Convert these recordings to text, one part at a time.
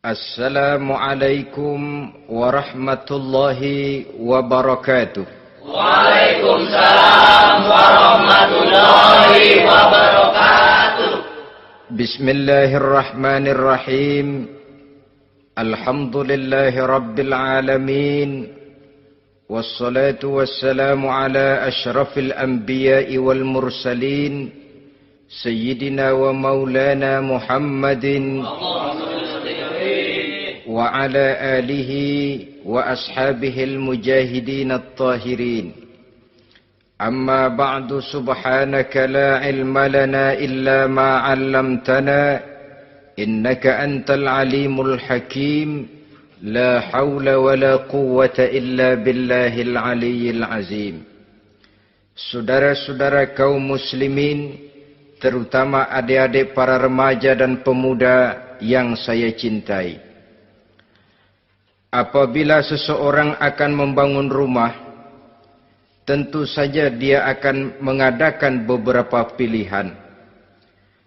Assalamualaikum warahmatullahi wabarakatuh. Waalaikumsalam warahmatullahi wabarakatuh. Bismillahirrahmanirrahim. Alhamdulillahi rabbil alamin. Wassalatu wassalamu ala ashrafil anbiya'i wal mursalin. Sayyidina wa maulana Muhammadin wa ala alihi wa ashabihil mujahidin at-tahirin. Amma ba'du, subhanaka la ilma lana illa ma 'allamtana innaka antal alimul hakim. La hawla wa la quwwata illa billahil aliyyil azim. Saudara-saudara kaum muslimin, terutama adik-adik para remaja dan pemuda yang saya cintai. Apabila seseorang akan membangun rumah, tentu saja dia akan mengadakan beberapa pilihan.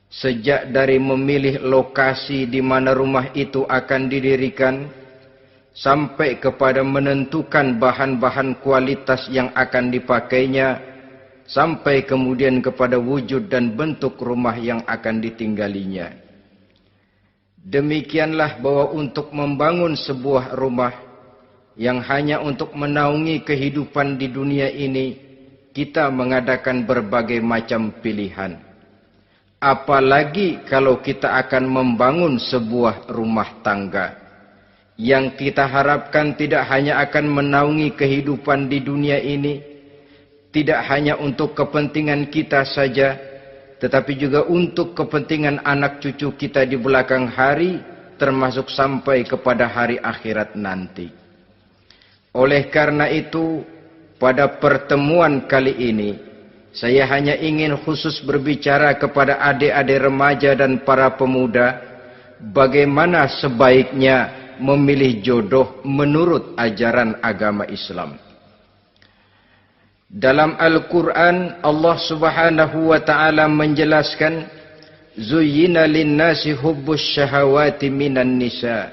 Sejak dari memilih lokasi di mana rumah itu akan didirikan, sampai kepada menentukan bahan-bahan kualitas yang akan dipakainya, sampai kemudian kepada wujud dan bentuk rumah yang akan ditinggalinya. Demikianlah bahwa untuk membangun sebuah rumah yang hanya untuk menaungi kehidupan di dunia ini, kita mengadakan berbagai macam pilihan. Apalagi kalau kita akan membangun sebuah rumah tangga yang kita harapkan tidak hanya akan menaungi kehidupan di dunia ini, tidak hanya untuk kepentingan kita saja, tetapi juga untuk kepentingan anak cucu kita di belakang hari, termasuk sampai kepada hari akhirat nanti. Oleh karena itu, pada pertemuan kali ini, saya hanya ingin khusus berbicara kepada adik-adik remaja dan para pemuda, bagaimana sebaiknya memilih jodoh menurut ajaran agama Islam. Dalam Al-Quran, Allah subhanahu wa ta'ala menjelaskan, Zuyyina linnasi hubbus syahawati minan nisa.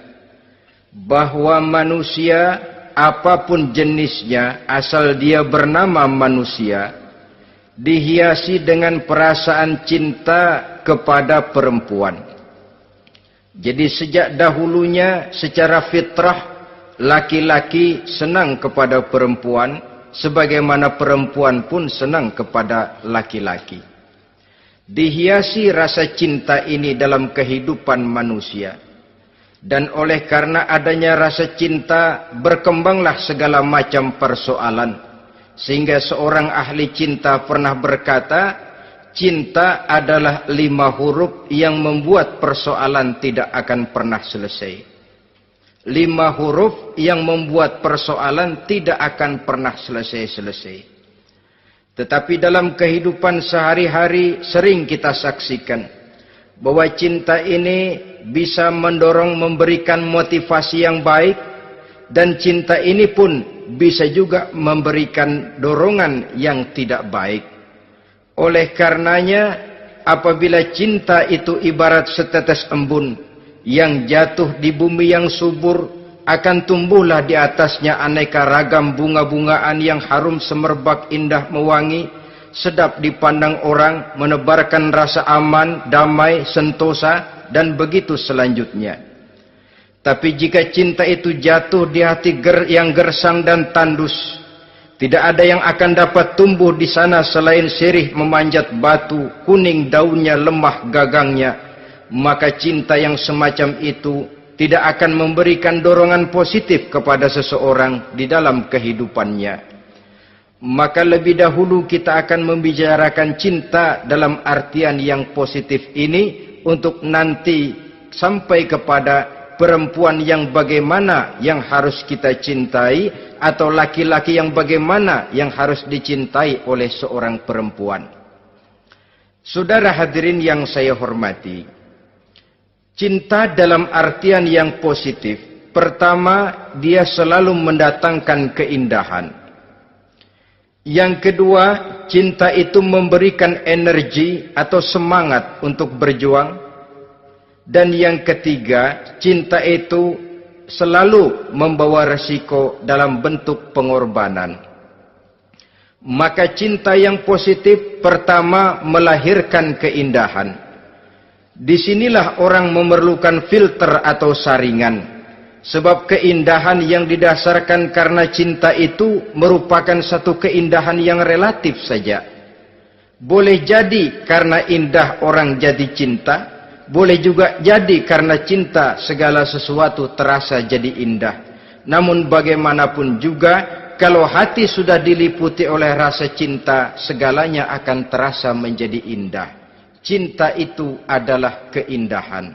Bahwa manusia, apapun jenisnya, asal dia bernama manusia, dihiasi dengan perasaan cinta kepada perempuan. Jadi sejak dahulunya, secara fitrah, laki-laki senang kepada perempuan, sebagaimana perempuan pun senang kepada laki-laki. Dihiasi rasa cinta ini dalam kehidupan manusia. Dan oleh karena adanya rasa cinta, berkembanglah segala macam persoalan. Sehingga seorang ahli cinta pernah berkata, cinta adalah 5 huruf yang membuat persoalan tidak akan pernah selesai. 5 huruf yang membuat persoalan tidak akan pernah selesai-selesai. Tetapi dalam kehidupan sehari-hari sering kita saksikan bahwa cinta ini bisa mendorong, memberikan motivasi yang baik, dan cinta ini pun bisa juga memberikan dorongan yang tidak baik. Oleh karenanya, apabila cinta itu ibarat setetes embun yang jatuh di bumi yang subur, akan tumbuhlah di atasnya aneka ragam bunga-bungaan yang harum semerbak, indah, mewangi, sedap dipandang orang, menebarkan rasa aman, damai, sentosa, dan begitu selanjutnya. Tapi jika cinta itu jatuh di hati yang gersang dan tandus, tidak ada yang akan dapat tumbuh di sana selain sirih memanjat batu, kuning daunnya, lemah gagangnya. Maka cinta yang semacam itu tidak akan memberikan dorongan positif kepada seseorang di dalam kehidupannya. Maka lebih dahulu kita akan membicarakan cinta dalam artian yang positif ini, untuk nanti sampai kepada perempuan yang bagaimana yang harus kita cintai, atau laki-laki yang bagaimana yang harus dicintai oleh seorang perempuan. Saudara hadirin yang saya hormati, cinta dalam artian yang positif, pertama, dia selalu mendatangkan keindahan. Yang kedua, cinta itu memberikan energi atau semangat untuk berjuang. Dan yang ketiga, cinta itu selalu membawa resiko dalam bentuk pengorbanan. Maka cinta yang positif pertama melahirkan keindahan. Disinilah orang memerlukan filter atau saringan. Sebab keindahan yang didasarkan karena cinta itu merupakan satu keindahan yang relatif saja. Boleh jadi karena indah orang jadi cinta, boleh juga jadi karena cinta segala sesuatu terasa jadi indah. Namun bagaimanapun juga, kalau hati sudah diliputi oleh rasa cinta, segalanya akan terasa menjadi indah. Cinta itu adalah keindahan.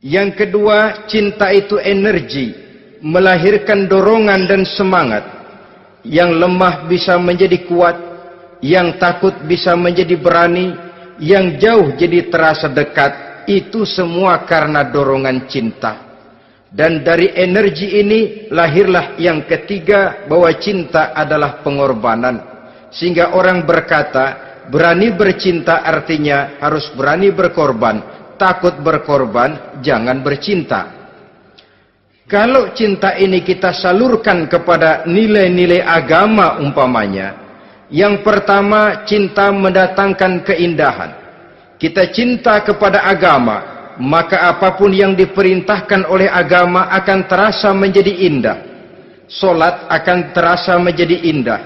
Yang kedua, cinta itu energi, melahirkan dorongan dan semangat. Yang lemah bisa menjadi kuat, yang takut bisa menjadi berani, yang jauh jadi terasa dekat. Itu semua karena dorongan cinta. Dan dari energi ini lahirlah yang ketiga, bahwa cinta adalah pengorbanan. Sehingga orang berkata, berani bercinta artinya harus berani berkorban. Takut berkorban, jangan bercinta. Kalau cinta ini kita salurkan kepada nilai-nilai agama umpamanya, yang pertama, cinta mendatangkan keindahan. Kita cinta kepada agama, maka apapun yang diperintahkan oleh agama akan terasa menjadi indah. Solat akan terasa menjadi indah.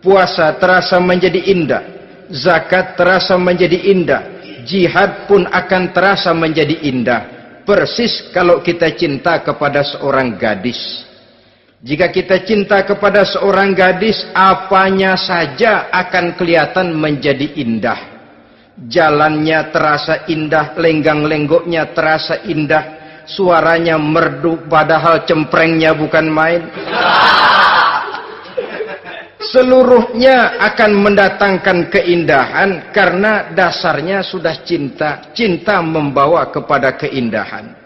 Puasa terasa menjadi indah. Zakat terasa menjadi indah. Jihad pun akan terasa menjadi indah. Persis kalau kita cinta kepada seorang gadis. Jika kita cinta kepada seorang gadis, apanya saja akan kelihatan menjadi indah. Jalannya terasa indah, lenggang-lenggoknya terasa indah, suaranya merdu padahal cemprengnya bukan main. Seluruhnya akan mendatangkan keindahan karena dasarnya sudah cinta. Cinta membawa kepada keindahan.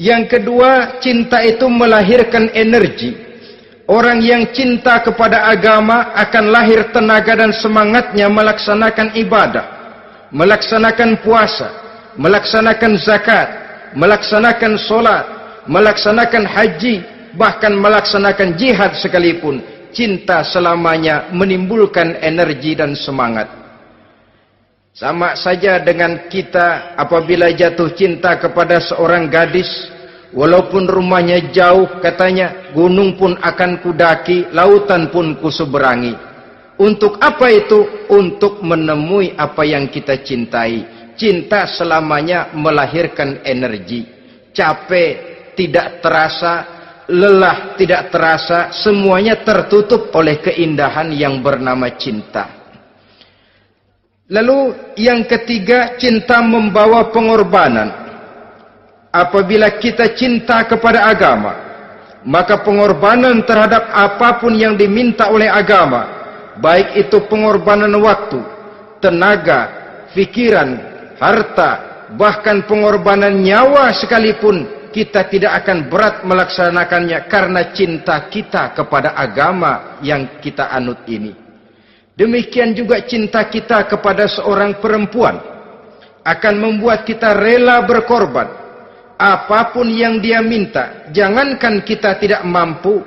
Yang kedua, cinta itu melahirkan energi. Orang yang cinta kepada agama akan lahir tenaga dan semangatnya melaksanakan ibadah, melaksanakan puasa, melaksanakan zakat, melaksanakan solat, melaksanakan haji, bahkan melaksanakan jihad sekalipun. Cinta selamanya menimbulkan energi dan semangat. Sama saja dengan kita apabila jatuh cinta kepada seorang gadis, walaupun rumahnya jauh, katanya, gunung pun akan kudaki, lautan pun kuseberangi. Untuk apa itu? Untuk menemui apa yang kita cintai. Cinta selamanya melahirkan energi. Capek tidak terasa, lelah tidak terasa, semuanya tertutup oleh keindahan yang bernama cinta. Lalu yang ketiga, cinta membawa pengorbanan. Apabila kita cinta kepada agama, maka pengorbanan terhadap apapun yang diminta oleh agama, baik itu pengorbanan waktu, tenaga, pikiran, harta, bahkan pengorbanan nyawa sekalipun, kita tidak akan berat melaksanakannya karena cinta kita kepada agama yang kita anut ini. Demikian juga cinta kita kepada seorang perempuan akan membuat kita rela berkorban. Apapun yang dia minta, jangankan kita tidak mampu,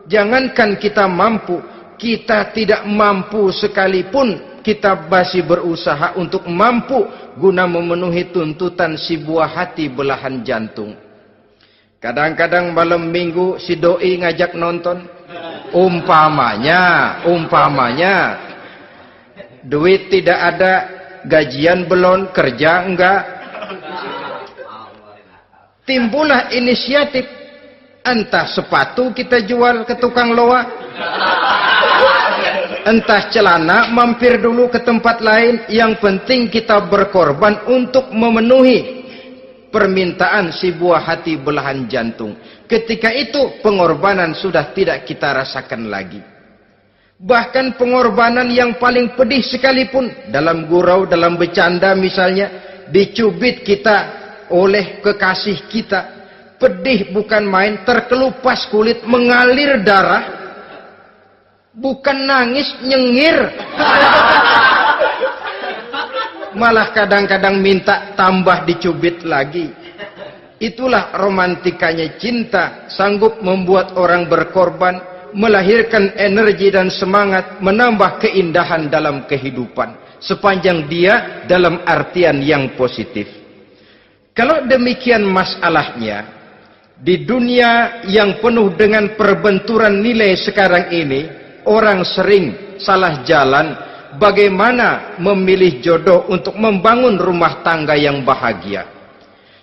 jangankan kita mampu, kita tidak mampu sekalipun, kita masih berusaha untuk mampu guna memenuhi tuntutan si buah hati belahan jantung. Kadang-kadang malam minggu si doi ngajak nonton. Umpamanya, duit tidak ada, gajian belum, kerja enggak. Timbullah inisiatif, entah sepatu kita jual ke tukang loa, entah celana mampir dulu ke tempat lain. Yang penting kita berkorban untuk memenuhi permintaan si buah hati belahan jantung. Ketika itu pengorbanan sudah tidak kita rasakan lagi. Bahkan pengorbanan yang paling pedih sekalipun, dalam gurau, dalam bercanda misalnya, dicubit kita oleh kekasih kita, pedih bukan main, terkelupas kulit, mengalir darah, bukan nangis, nyengir. malah kadang-kadang minta tambah dicubit lagi. Itulah romantikanya cinta, sanggup membuat orang berkorban, melahirkan energi dan semangat, menambah keindahan dalam kehidupan, sepanjang dia dalam artian yang positif. Kalau demikian masalahnya, di dunia yang penuh dengan perbenturan nilai sekarang ini, orang sering salah jalan bagaimana memilih jodoh untuk membangun rumah tangga yang bahagia.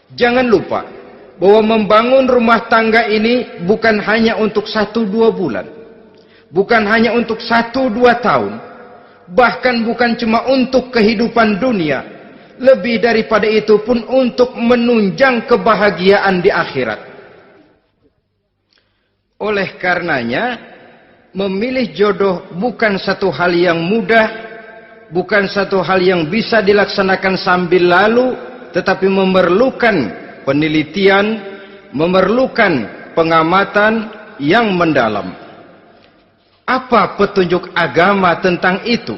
Jangan lupa bahwa membangun rumah tangga ini bukan hanya untuk 1-2 bulan, bukan hanya untuk 1-2 tahun, bahkan bukan cuma untuk kehidupan dunia, lebih daripada itu pun untuk menunjang kebahagiaan di akhirat. Oleh karenanya, memilih jodoh bukan satu hal yang mudah, bukan satu hal yang bisa dilaksanakan sambil lalu, tetapi memerlukan penelitian, memerlukan pengamatan yang mendalam. Apa petunjuk agama tentang itu?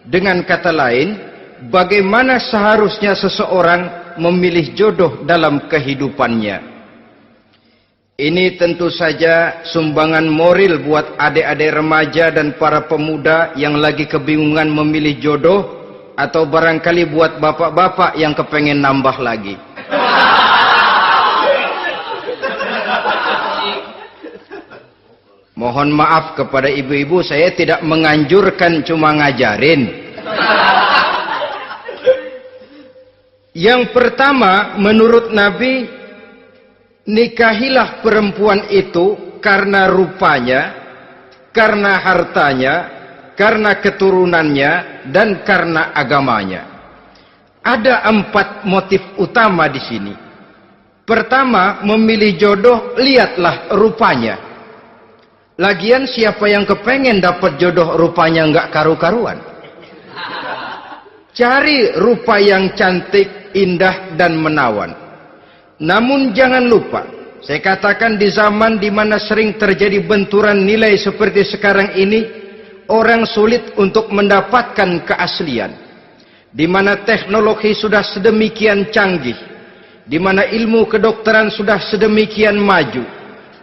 Dengan kata lain, bagaimana seharusnya seseorang memilih jodoh dalam kehidupannya? Ini tentu saja sumbangan moral buat adik-adik remaja dan para pemuda yang lagi kebingungan memilih jodoh, atau barangkali buat bapak-bapak yang kepengen nambah lagi. Mohon maaf kepada ibu-ibu, saya tidak menganjurkan, cuma ngajarin. Yang pertama, menurut Nabi, nikahilah perempuan itu karena rupanya, karena hartanya, karena keturunannya, dan karena agamanya. Ada 4 motif utama di sini. Pertama, memilih jodoh, lihatlah rupanya. Lagian siapa yang kepengen dapat jodoh rupanya nggak karu-karuan? Cari rupa yang cantik, indah, dan menawan. Namun jangan lupa, saya katakan di zaman di mana sering terjadi benturan nilai seperti sekarang ini, orang sulit untuk mendapatkan keaslian. Di mana teknologi sudah sedemikian canggih, di mana ilmu kedokteran sudah sedemikian maju,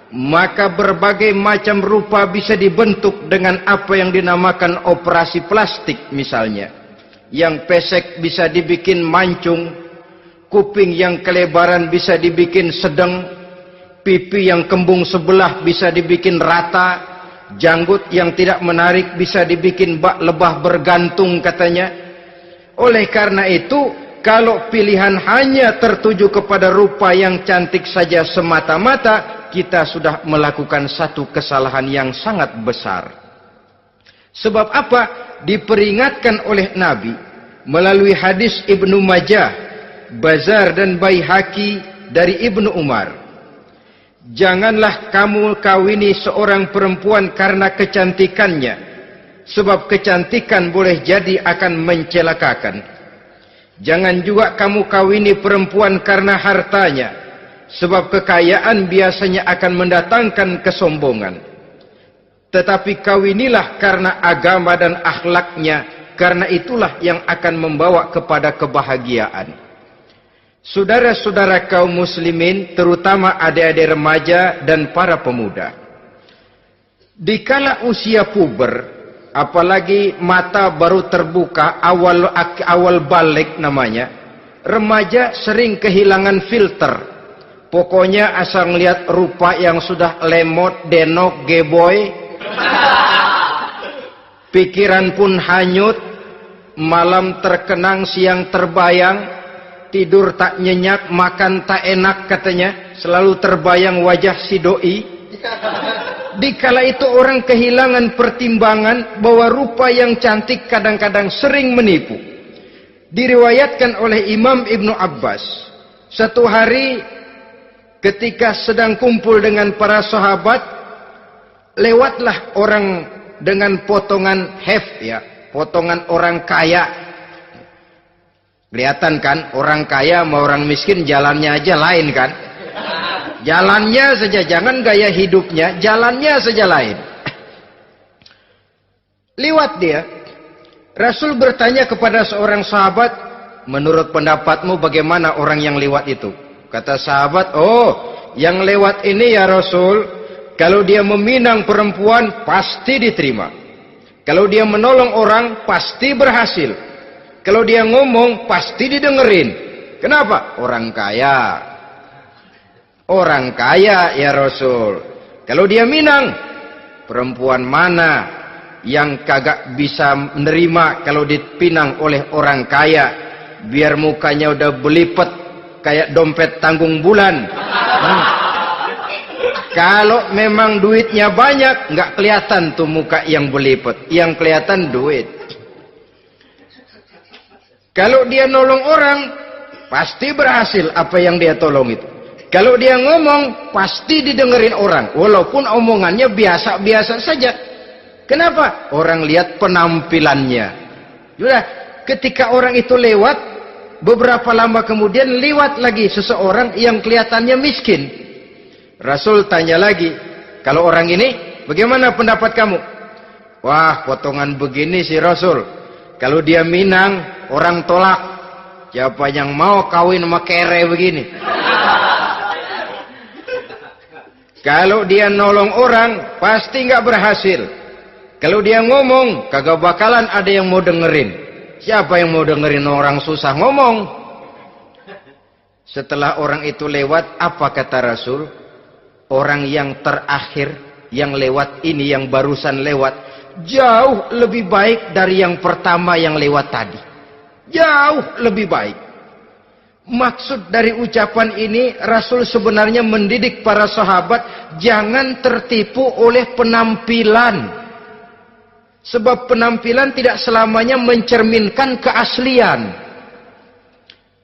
maka berbagai macam rupa bisa dibentuk dengan apa yang dinamakan operasi plastik misalnya. Yang pesek bisa dibikin mancung, kuping yang kelebaran bisa dibikin sedang, pipi yang kembung sebelah bisa dibikin rata, janggut yang tidak menarik bisa dibikin bak lebah bergantung katanya. Oleh karena itu, kalau pilihan hanya tertuju kepada rupa yang cantik saja semata-mata, kita sudah melakukan satu kesalahan yang sangat besar. Sebab apa? Diperingatkan oleh Nabi melalui hadis Ibnu Majah, Bazar dan Baihaqi dari Ibnu Umar. Janganlah kamu kawini seorang perempuan karena kecantikannya, sebab kecantikan boleh jadi akan mencelakakan. Jangan juga kamu kawini perempuan karena hartanya, sebab kekayaan biasanya akan mendatangkan kesombongan. Tetapi kawinilah karena agama dan akhlaknya, karena itulah yang akan membawa kepada kebahagiaan. Saudara-saudara kaum muslimin, terutama adik-adik remaja dan para pemuda, dikala usia puber, apalagi mata baru terbuka, awal balik namanya, remaja sering kehilangan filter. Pokoknya asal ngelihat rupa yang sudah lemot, denok, geboy, pikiran pun hanyut, malam terkenang, siang terbayang, tidur tak nyenyak, makan tak enak katanya, selalu terbayang wajah si doi. Dikala itu orang kehilangan pertimbangan bahwa rupa yang cantik kadang-kadang sering menipu. Diriwayatkan oleh Imam Ibnu Abbas, satu hari ketika sedang kumpul dengan para sahabat, lewatlah orang dengan potongan potongan orang kaya. Kelihatan kan, orang kaya sama orang miskin jalannya aja lain kan? Jalannya saja, jangan gaya hidupnya, jalannya saja lain. Liwat dia. Rasul bertanya kepada seorang sahabat, menurut pendapatmu bagaimana orang yang lewat itu? Kata sahabat, oh, yang lewat ini ya Rasul, kalau dia meminang perempuan pasti diterima. Kalau dia menolong orang pasti berhasil. Kalau dia ngomong pasti didengerin. Kenapa? Orang kaya. Orang kaya ya Rasul. Kalau dia minang, perempuan mana yang kagak bisa menerima kalau dipinang oleh orang kaya? Biar mukanya udah belipet kayak dompet tanggung bulan. Kalau memang duitnya banyak, nggak kelihatan tuh muka yang belipet, yang kelihatan duit. Kalau dia nolong orang, pasti berhasil apa yang dia tolong itu. Kalau dia ngomong, pasti didengerin orang, walaupun omongannya biasa-biasa saja. Kenapa? Orang lihat penampilannya. Sudah, ketika orang itu lewat, beberapa lama kemudian lewat lagi seseorang yang kelihatannya miskin. Rasul tanya lagi, kalau orang ini, bagaimana pendapat kamu? Wah, potongan begini sih Rasul. Kalau dia minang, orang tolak. Siapa yang mau kawin sama kere begini? Kalau dia nolong orang, pasti nggak berhasil. Kalau dia ngomong, kagak bakalan ada yang mau dengerin. Siapa yang mau dengerin orang susah ngomong? Setelah orang itu lewat, apa kata Rasul? Orang yang terakhir, yang lewat ini, yang barusan lewat, jauh lebih baik dari yang pertama yang lewat tadi. Jauh lebih baik. Maksud dari ucapan ini, Rasul sebenarnya mendidik para sahabat jangan tertipu oleh penampilan. Sebab penampilan tidak selamanya mencerminkan keaslian.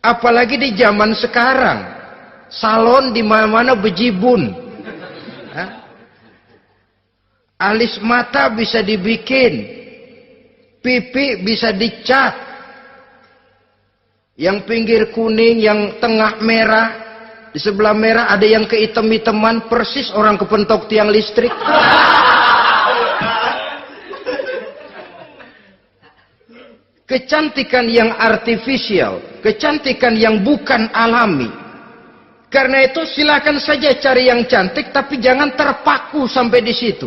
Apalagi di zaman sekarang, salon di mana-mana bejibun. Alis mata bisa dibikin, pipi bisa dicat. Yang pinggir kuning, yang tengah merah, di sebelah merah ada yang kehitam-hitaman, persis orang kepentok tiang listrik. Kecantikan yang artifisial, kecantikan yang bukan alami. Karena itu silakan saja cari yang cantik, tapi jangan terpaku sampai di situ.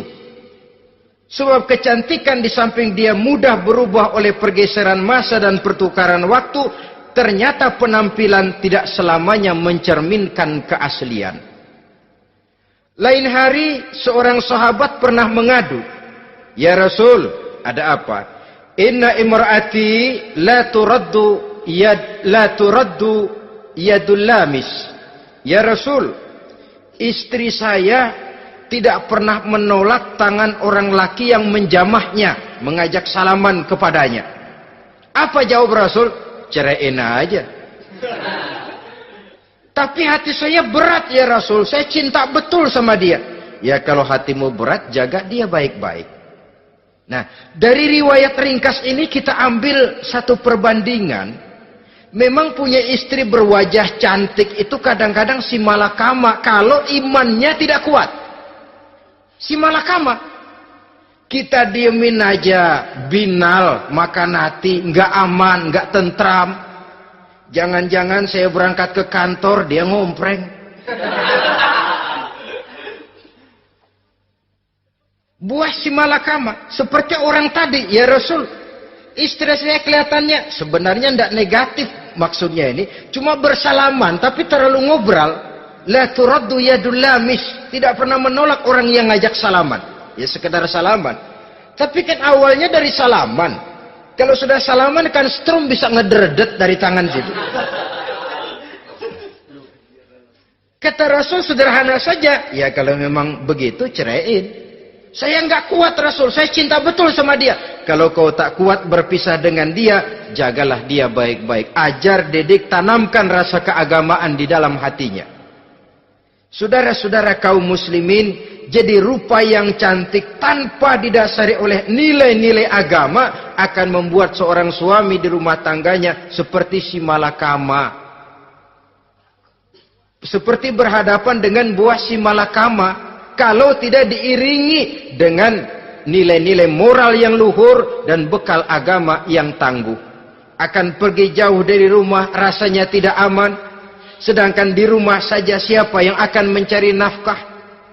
Sebab kecantikan di samping dia mudah berubah oleh pergeseran masa dan pertukaran waktu, ternyata penampilan tidak selamanya mencerminkan keaslian. Lain hari seorang sahabat pernah mengadu, "Ya Rasul, ada apa? Inna imra'ati la turaddu yadul lamis." Ya Rasul, istri saya tidak pernah menolak tangan orang laki yang menjamahnya, mengajak salaman kepadanya. Apa jawab Rasul? Ceraiin aja. Tapi hati saya berat ya Rasul, saya cinta betul sama dia. Ya kalau hatimu berat, jaga dia baik-baik. Nah, dari riwayat ringkas ini kita ambil satu perbandingan. Memang punya istri berwajah cantik itu kadang-kadang si malakama kalau imannya tidak kuat. Si malakama. Kita diemin aja, binal, makan hati, nggak aman, nggak tentram. Jangan-jangan saya berangkat ke kantor, dia ngompreng. Buah si malakama, seperti orang tadi, ya Rasul. Istri saya kelihatannya sebenarnya tidak negatif maksudnya ini, cuma bersalaman, tapi terlalu ngobrol. La turaddu yadul lamis, tidak pernah menolak orang yang ngajak salaman. Ya sekedar salaman. Tapi kan awalnya dari salaman. Kalau sudah salaman kan strum bisa ngederdet dari tangan situ. Kata Rasul sederhana saja. Ya kalau memang begitu ceraiin. Saya nggak kuat Rasul. Saya cinta betul sama dia. Kalau kau tak kuat berpisah dengan dia, jagalah dia baik-baik. Ajar, didik, tanamkan rasa keagamaan di dalam hatinya. Saudara-saudara kaum muslimin, jadi rupa yang cantik tanpa didasari oleh nilai-nilai agama akan membuat seorang suami di rumah tangganya seperti si malakama. Seperti berhadapan dengan buah si malakama kalau tidak diiringi dengan nilai-nilai moral yang luhur dan bekal agama yang tangguh. akan pergi jauh dari rumah rasanya tidak aman, sedangkan di rumah saja siapa yang akan mencari nafkah,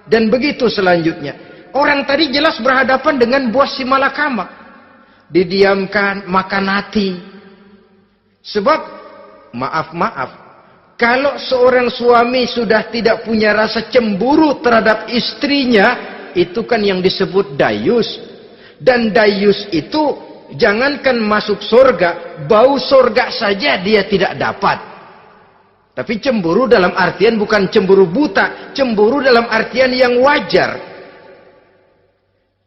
dan begitu selanjutnya. Orang tadi jelas berhadapan dengan buah si malakama, didiamkan, makan hati. Sebab maaf, kalau seorang suami sudah tidak punya rasa cemburu terhadap istrinya, itu kan yang disebut dayus. Dan dayus itu jangankan masuk surga, bau surga saja dia tidak dapat. Tapi cemburu dalam artian bukan cemburu buta, cemburu dalam artian yang wajar.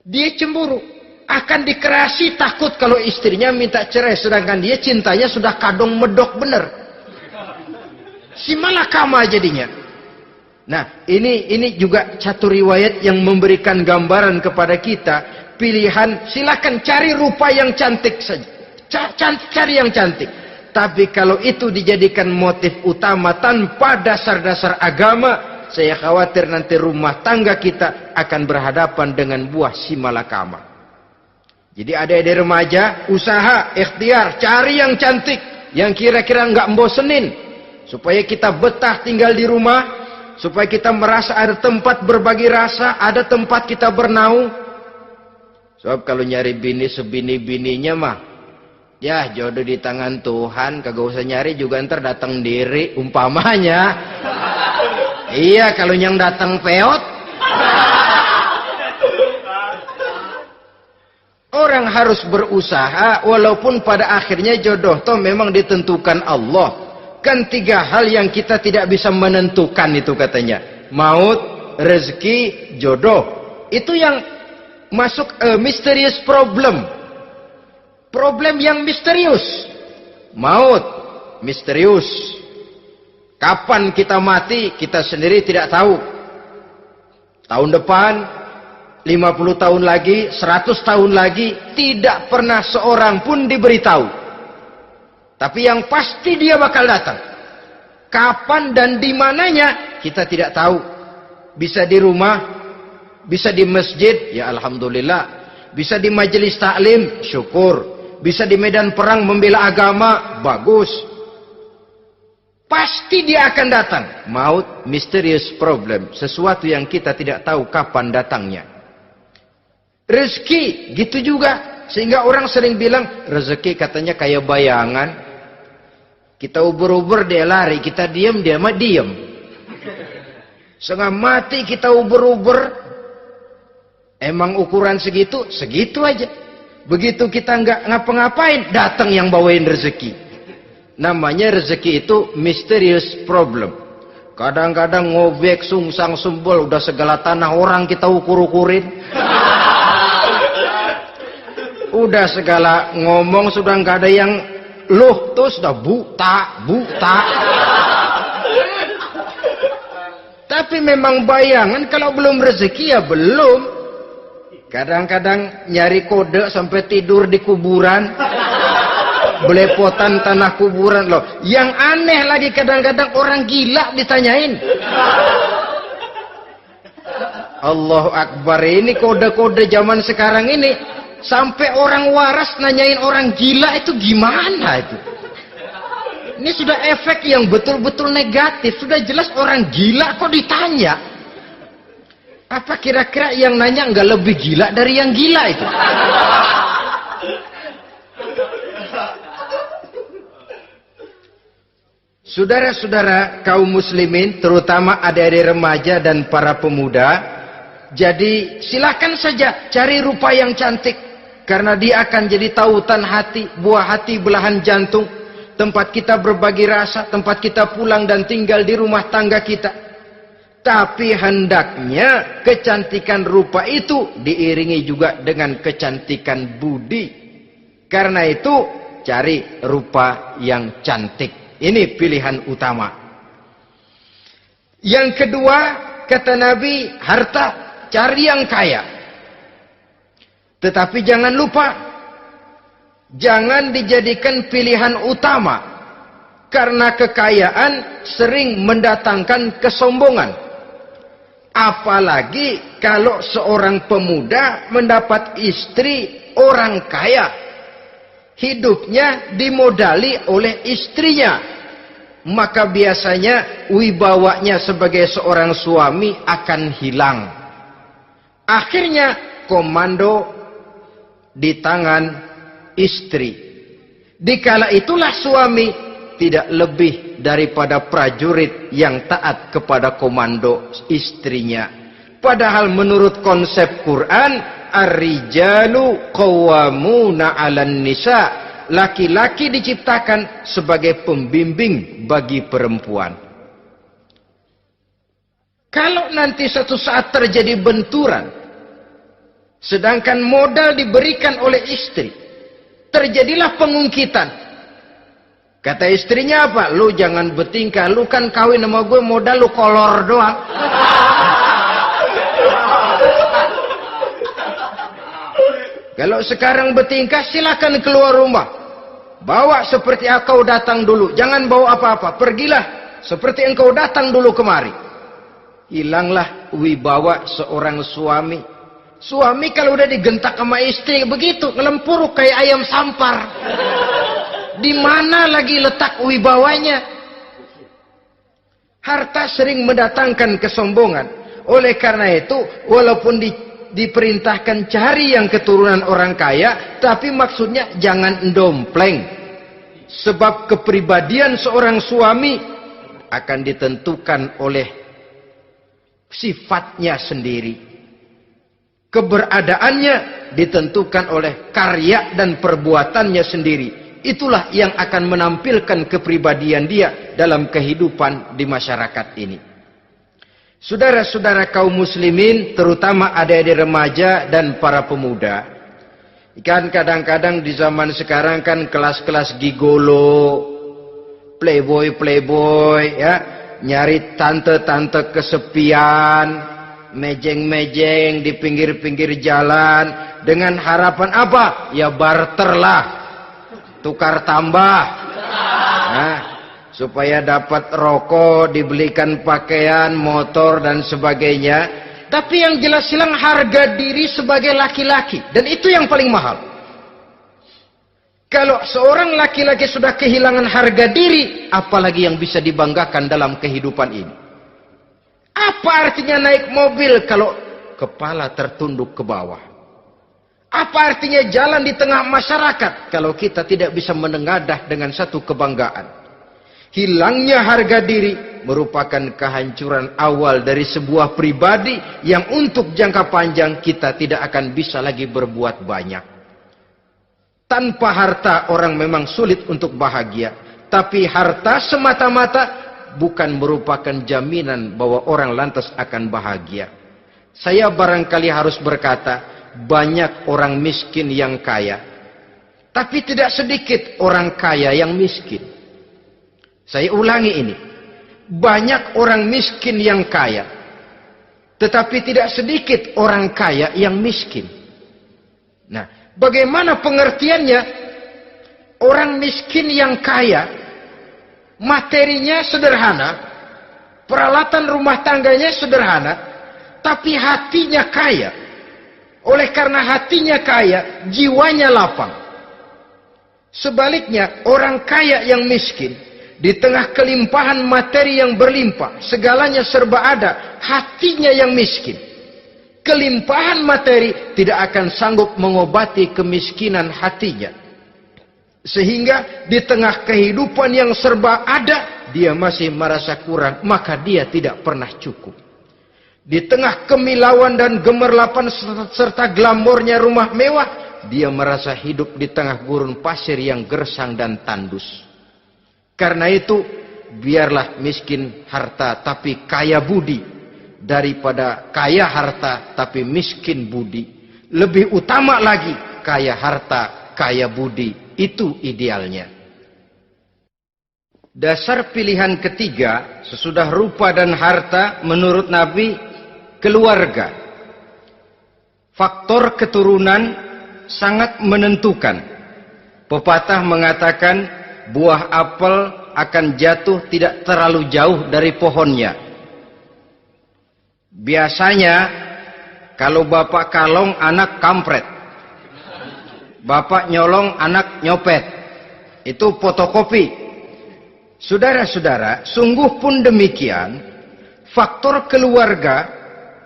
Dia cemburu, akan dikerasi, takut kalau istrinya minta cerai, sedangkan dia cintanya sudah kadung medok bener. Si malakama jadinya. Nah, ini juga satu riwayat yang memberikan gambaran kepada kita. Pilihan, silakan cari rupa yang cantik saja. Cari yang cantik. Tapi kalau itu dijadikan motif utama tanpa dasar-dasar agama, saya khawatir nanti rumah tangga kita akan berhadapan dengan buah si malakama. Jadi adik-adik remaja, usaha, ikhtiar, cari yang cantik, yang kira-kira nggak membosenin, supaya kita betah tinggal di rumah, supaya kita merasa ada tempat berbagi rasa, ada tempat kita bernaung. Sebab kalau nyari bini sebini-bininya mah, ya jodoh di tangan Tuhan, kagak usah nyari juga ntar datang diri, umpamanya. Iya, kalau yang datang peot. Orang harus berusaha, walaupun pada akhirnya jodoh toh memang ditentukan Allah. Kan 3 hal yang kita tidak bisa menentukan itu katanya. Maut, rezeki, jodoh. Itu yang masuk mysterious problem. Problem yang misterius. Maut, misterius. Kapan kita mati, kita sendiri tidak tahu. Tahun depan, 50 tahun lagi, 100 tahun lagi, tidak pernah seorang pun diberitahu. Tapi yang pasti dia bakal datang. Kapan dan di mananya, kita tidak tahu. Bisa di rumah, bisa di masjid, ya alhamdulillah. Bisa di majelis taklim, syukur. Bisa di medan perang membela agama, bagus. Pasti dia akan datang. Maut, mysterious problem. Sesuatu yang kita tidak tahu kapan datangnya. Rezeki, gitu juga. Sehingga orang sering bilang, rezeki katanya kayak bayangan. Kita uber-uber, dia lari. Kita diam, dia mah diam. Setengah mati kita uber-uber. Emang ukuran segitu? Segitu aja. Begitu kita nggak ngapa-ngapain, datang yang bawain rezeki. Namanya rezeki itu mysterious problem. Kadang-kadang ngobek, sungsang, sumbul, udah segala tanah orang kita ukur-ukurin. Udah segala ngomong sudah nggak ada yang loh, tuh sudah buta. Tapi memang bayangan, kalau belum rezeki ya belum. Kadang-kadang nyari kode sampai tidur di kuburan. Belepotan tanah kuburan loh. Yang aneh lagi kadang-kadang orang gila ditanyain. Allahu Akbar, ini kode-kode zaman sekarang ini. Sampai orang waras nanyain orang gila, itu gimana itu? Ini sudah efek yang betul-betul negatif. Sudah jelas orang gila kok ditanya. Apa kira-kira yang nanya nggak lebih gila dari yang gila itu? Saudara-saudara kaum muslimin, terutama adik-adik remaja dan para pemuda, jadi silakan saja cari rupa yang cantik, karena dia akan jadi tautan hati, buah hati belahan jantung, tempat kita berbagi rasa, tempat kita pulang dan tinggal di rumah tangga kita. Tapi hendaknya kecantikan rupa itu diiringi juga dengan kecantikan budi. Karena itu cari rupa yang cantik. Ini pilihan utama. Yang kedua, kata Nabi, harta, cari yang kaya. Tetapi jangan lupa, jangan dijadikan pilihan utama. Karena kekayaan sering mendatangkan kesombongan. Apalagi kalau seorang pemuda mendapat istri orang kaya. hidupnya dimodali oleh istrinya, maka biasanya wibawanya sebagai seorang suami akan hilang. Akhirnya komando di tangan istri. Dikala itulah suami tidak lebih daripada prajurit yang taat kepada komando istrinya. Padahal menurut konsep Quran, ar-rijalu qawwamuna 'alan nisa, laki-laki diciptakan sebagai pembimbing bagi perempuan. Kalau nanti suatu saat terjadi benturan, sedangkan modal diberikan oleh istri, terjadilah pengungkitan. Kata istrinya apa? Lu jangan bertingkah, lu kan kawin sama gue modal lu kolor doang. Kalau sekarang bertingkah silakan keluar rumah. Bawa seperti engkau datang dulu, jangan bawa apa-apa. Pergilah seperti engkau datang dulu kemari. Hilanglah wibawa seorang suami. Suami kalau udah digentak sama istri begitu, ngelempuruk kayak ayam sampar. Di mana lagi letak wibawanya? Harta sering mendatangkan kesombongan. Oleh karena itu, walaupun diperintahkan cari yang keturunan orang kaya, tapi maksudnya jangan dompleng. Sebab kepribadian seorang suami akan ditentukan oleh sifatnya sendiri. Keberadaannya ditentukan oleh karya dan perbuatannya sendiri. Itulah yang akan menampilkan kepribadian dia dalam kehidupan di masyarakat ini. Saudara-saudara kaum muslimin, terutama adik-adik remaja dan para pemuda, kan kadang-kadang di zaman sekarang kan kelas-kelas gigolo, playboy ya, nyari tante-tante kesepian, mejeng-mejeng di pinggir-pinggir jalan dengan harapan apa? Ya barterlah, tukar tambah. Nah, supaya dapat rokok, dibelikan pakaian, motor dan sebagainya. Tapi yang jelas hilang harga diri sebagai laki-laki, dan itu yang paling mahal. Kalau seorang laki-laki sudah kehilangan harga diri, apalagi yang bisa dibanggakan dalam kehidupan ini? Apa artinya naik mobil kalau kepala tertunduk ke bawah? Apa artinya jalan di tengah masyarakat kalau kita tidak bisa menengadah dengan satu kebanggaan? Hilangnya harga diri merupakan kehancuran awal dari sebuah pribadi yang untuk jangka panjang kita tidak akan bisa lagi berbuat banyak. Tanpa harta orang memang sulit untuk bahagia, tapi harta semata-mata bukan merupakan jaminan bahwa orang lantas akan bahagia. Saya barangkali harus berkata, banyak orang miskin yang kaya, tapi tidak sedikit orang kaya yang miskin. Saya ulangi ini, banyak orang miskin yang kaya, tetapi tidak sedikit orang kaya yang miskin. Nah, bagaimana pengertiannya? Orang miskin yang kaya, materinya sederhana, peralatan rumah tangganya sederhana, tapi hatinya kaya. Oleh karena hatinya kaya, jiwanya lapang. Sebaliknya, orang kaya yang miskin, di tengah kelimpahan materi yang berlimpah, segalanya serba ada, hatinya yang miskin. Kelimpahan materi tidak akan sanggup mengobati kemiskinan hatinya. Sehingga di tengah kehidupan yang serba ada, dia masih merasa kurang, maka dia tidak pernah cukup. Di tengah kemilauan dan gemerlapan serta glamornya rumah mewah, dia merasa hidup di tengah gurun pasir yang gersang dan tandus. Karena itu, biarlah miskin harta tapi kaya budi, daripada kaya harta tapi miskin budi. Lebih utama lagi, kaya harta, kaya budi. Itu idealnya. Dasar pilihan ketiga, sesudah rupa dan harta, menurut Nabi, keluarga. Faktor keturunan sangat menentukan. Pepatah mengatakan, buah apel akan jatuh tidak terlalu jauh dari pohonnya. Biasanya kalau bapak kalong, anak kampret. Bapak nyolong, anak nyopet. Itu fotokopi. Saudara-saudara, sungguh pun demikian, faktor keluarga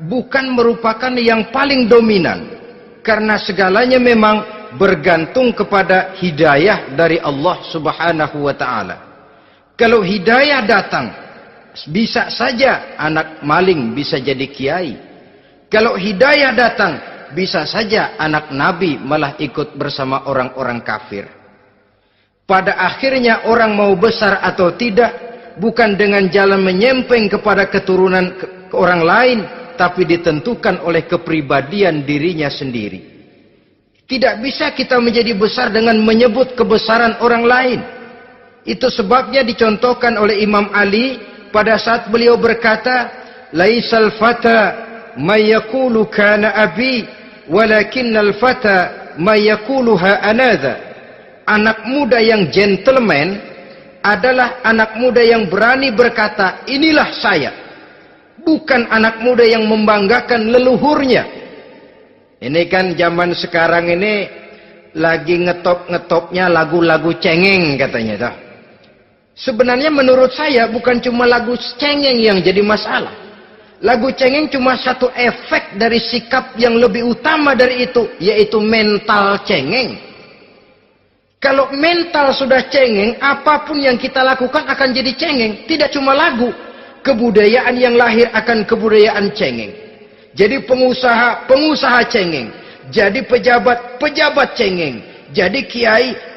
bukan merupakan yang paling dominan. Karena segalanya memang bergantung kepada hidayah dari Allah Subhanahu wa ta'ala. Kalau hidayah datang, bisa saja anak maling bisa jadi kiai. Kalau hidayah datang, bisa saja anak Nabi malah ikut bersama orang-orang kafir. Pada akhirnya orang mau besar atau tidak, bukan dengan jalan menyempeng kepada keturunan orang lain, tapi ditentukan oleh kepribadian dirinya sendiri. Tidak bisa kita menjadi besar dengan menyebut kebesaran orang lain. Itu sebabnya dicontohkan oleh Imam Ali pada saat beliau berkata, "Laisal fata may yaqulu kana abi, walakinnal fata may yaquluha anadha." Anak muda yang gentleman adalah anak muda yang berani berkata, "Inilah saya." Bukan anak muda yang membanggakan leluhurnya. Ini kan zaman sekarang ini lagi ngetop-ngetopnya lagu-lagu cengeng katanya dah. Sebenarnya menurut saya bukan cuma lagu cengeng yang jadi masalah. Lagu cengeng cuma satu efek dari sikap yang lebih utama dari itu, yaitu mental cengeng. Kalau mental sudah cengeng, apapun yang kita lakukan akan jadi cengeng. Tidak cuma lagu, kebudayaan yang lahir akan kebudayaan cengeng. Jadi pengusaha cengeng. Jadi pejabat cengeng. Jadi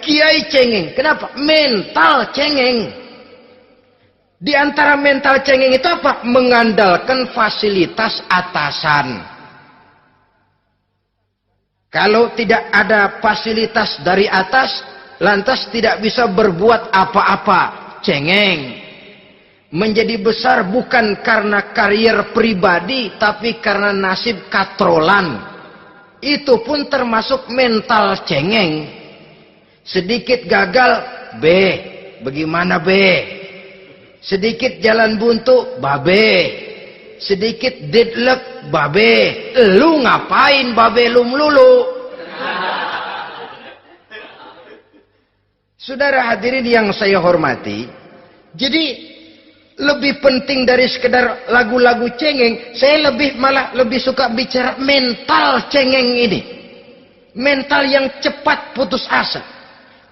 kiai cengeng. Kenapa? Mental cengeng. Di antara mental cengeng itu apa? Mengandalkan fasilitas atasan. Kalau tidak ada fasilitas dari atas, lantas tidak bisa berbuat apa-apa. Cengeng. Menjadi besar bukan karena karier pribadi, tapi karena nasib katrolan. Itu pun termasuk mental cengeng. Sedikit gagal, bagaimana sedikit jalan buntu, babe. Sedikit deadlock, babe. Lu ngapain babe lu melulu? Saudara hadirin yang saya hormati, jadi lebih penting dari sekedar lagu-lagu cengeng, saya malah lebih suka bicara mental cengeng ini. Mental yang cepat putus asa.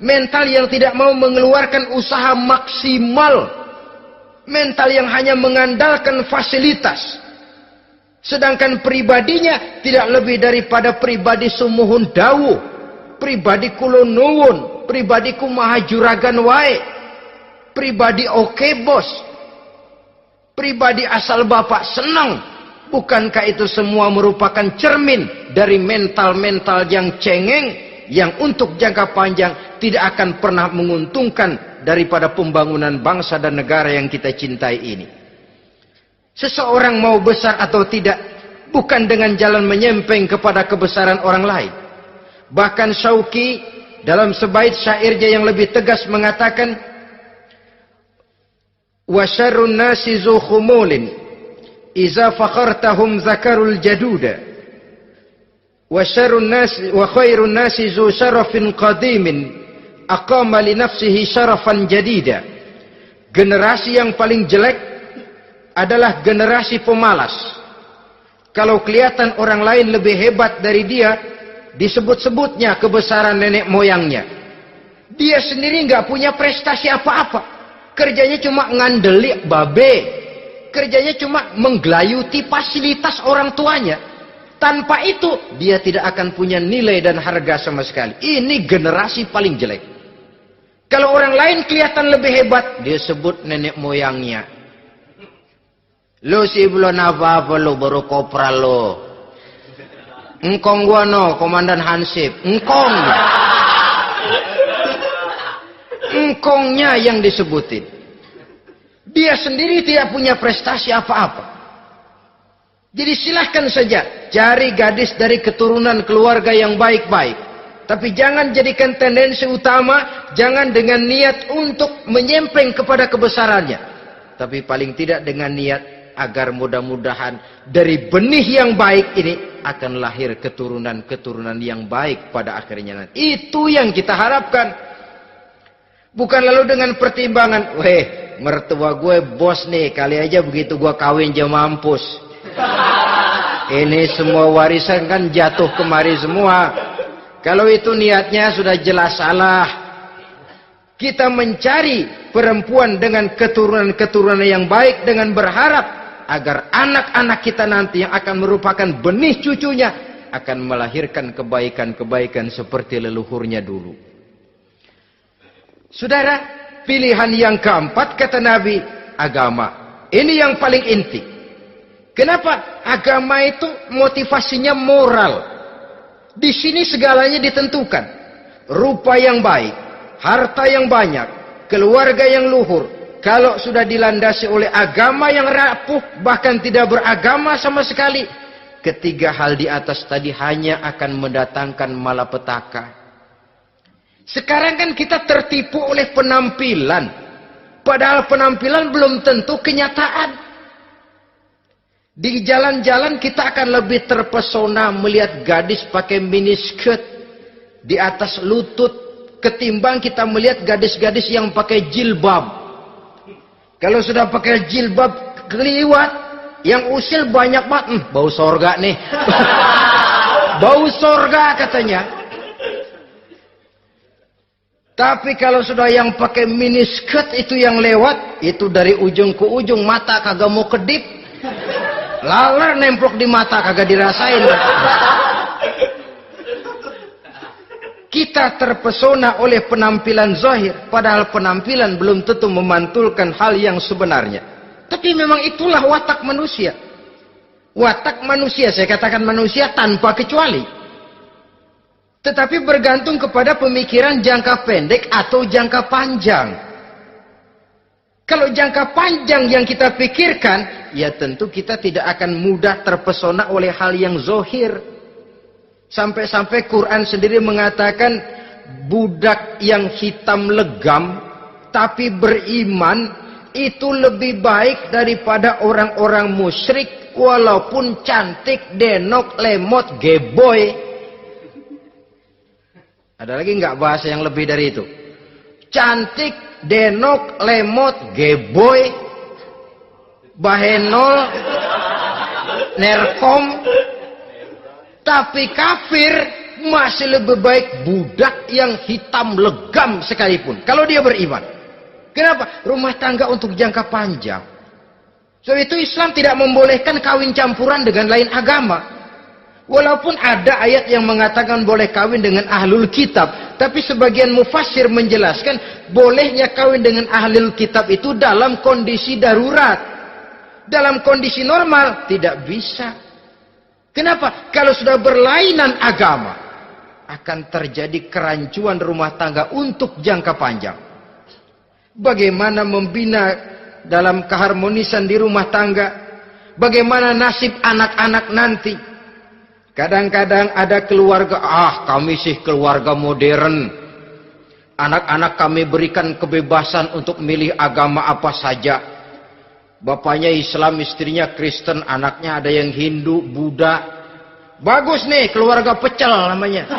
Mental yang tidak mau mengeluarkan usaha maksimal. Mental yang hanya mengandalkan fasilitas. Sedangkan pribadinya tidak lebih daripada pribadi sumuhun dawuh, pribadi kulo nuwun, pribadi kumaha juragan wae, pribadi oke bos, pribadi asal bapak senang. Bukankah itu semua merupakan cermin dari mental-mental yang cengeng, yang untuk jangka panjang tidak akan pernah menguntungkan daripada pembangunan bangsa dan negara yang kita cintai ini. Seseorang mau besar atau tidak, bukan dengan jalan menyempeng kepada kebesaran orang lain. Bahkan Syauqi dalam sebaik syairnya yang lebih tegas mengatakan, "Wa syarrun nasi zu khumulin, iza fakhartahum zakarul jaduda. Wa syarrun nasi wa khairun nasi zu syarafin qadimin, aqama li nafsihi syarafan jadida." Generasi yang paling jelek adalah generasi pemalas. Kalau kelihatan orang lain lebih hebat dari dia, disebut-sebutnya kebesaran nenek moyangnya. Dia sendiri nggak punya prestasi apa-apa. Kerjanya cuma ngandeli babe. Kerjanya cuma menggelayuti fasilitas orang tuanya. Tanpa itu, dia tidak akan punya nilai dan harga sama sekali. Ini generasi paling jelek. Kalau orang lain kelihatan lebih hebat, dia sebut nenek moyangnya. Lo sih belum apa-apa lo, baru kopral lo. Engkong gua no, komandan Hansip. Engkongnya yang disebutin. Dia sendiri tidak punya prestasi apa-apa. Jadi silahkan saja cari gadis dari keturunan keluarga yang baik-baik. Tapi jangan jadikan tendensi utama, jangan dengan niat untuk menyempeng kepada kebesarannya. Tapi paling tidak dengan niat agar mudah-mudahan dari benih yang baik ini akan lahir keturunan-keturunan yang baik pada akhirnya nanti. Itu yang kita harapkan. Bukan lalu dengan pertimbangan, weh, mertua gue bos nih, kali aja begitu gue kawin aja mampus. Ini semua warisan kan jatuh kemari semua. Kalau itu niatnya sudah jelas salah. Kita mencari perempuan dengan keturunan-keturunan yang baik dengan berharap agar anak-anak kita nanti yang akan merupakan benih cucunya akan melahirkan kebaikan-kebaikan seperti leluhurnya dulu. Saudara, pilihan yang keempat kata Nabi, agama. Ini yang paling inti. Kenapa? Agama itu motivasinya moral. Di sini segalanya ditentukan. Rupa yang baik, harta yang banyak, keluarga yang luhur. Kalau sudah dilandasi oleh agama yang rapuh, bahkan tidak beragama sama sekali, ketiga hal di atas tadi hanya akan mendatangkan malapetaka. Sekarang kan kita tertipu oleh penampilan, padahal penampilan belum tentu kenyataan. Di jalan-jalan kita akan lebih terpesona melihat gadis pakai miniskirt di atas lutut ketimbang kita melihat gadis-gadis yang pakai jilbab. Kalau sudah pakai jilbab keliwat, yang usil banyak banget, bau sorga nih. Bau sorga katanya. Tapi kalau sudah yang pakai miniskirt itu yang lewat, itu dari ujung ke ujung mata kagak mau kedip. Laler nemplok di mata kagak dirasain. Kita terpesona oleh penampilan zahir, padahal penampilan belum tentu memantulkan hal yang sebenarnya. Tapi memang itulah watak manusia. Watak manusia, saya katakan manusia tanpa kecuali. Tetapi bergantung kepada pemikiran jangka pendek atau jangka panjang. Kalau jangka panjang yang kita pikirkan, ya tentu kita tidak akan mudah terpesona oleh hal yang zahir. Sampai-sampai Quran sendiri mengatakan budak yang hitam legam tapi beriman itu lebih baik daripada orang-orang musyrik walaupun cantik, denok, lemot, geboy. Ada lagi nggak bahasa yang lebih dari itu? Cantik, denok, lemot, geboy, bahenol, nerkom. Tapi kafir masih lebih baik budak yang hitam legam sekalipun. Kalau dia beriman. Kenapa? Rumah tangga untuk jangka panjang. So itu Islam tidak membolehkan kawin campuran dengan lain agama. Walaupun ada ayat yang mengatakan boleh kawin dengan ahlul kitab. Tapi sebagian mufassir menjelaskan bolehnya kawin dengan ahlul kitab itu dalam kondisi darurat. Dalam kondisi normal tidak bisa. Kenapa? Kalau sudah berlainan agama, akan terjadi kerancuan rumah tangga untuk jangka panjang. Bagaimana membina dalam keharmonisan di rumah tangga? Bagaimana nasib anak-anak nanti? Kadang-kadang ada keluarga, kami sih keluarga modern. Anak-anak kami berikan kebebasan untuk milih agama apa saja. Bapaknya Islam, istrinya Kristen, anaknya ada yang Hindu, Buddha. Bagus nih, keluarga pecel namanya.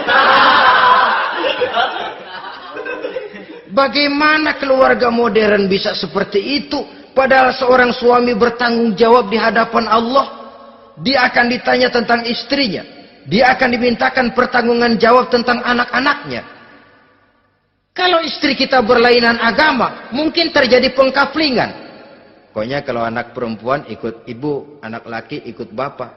Bagaimana keluarga modern bisa seperti itu? Padahal seorang suami bertanggung jawab di hadapan Allah. Dia akan ditanya tentang istrinya. Dia akan dimintakan pertanggungan jawab tentang anak-anaknya. Kalau istri kita berlainan agama, mungkin terjadi pengkaplingan. Pokoknya kalau anak perempuan ikut ibu, anak laki ikut bapak.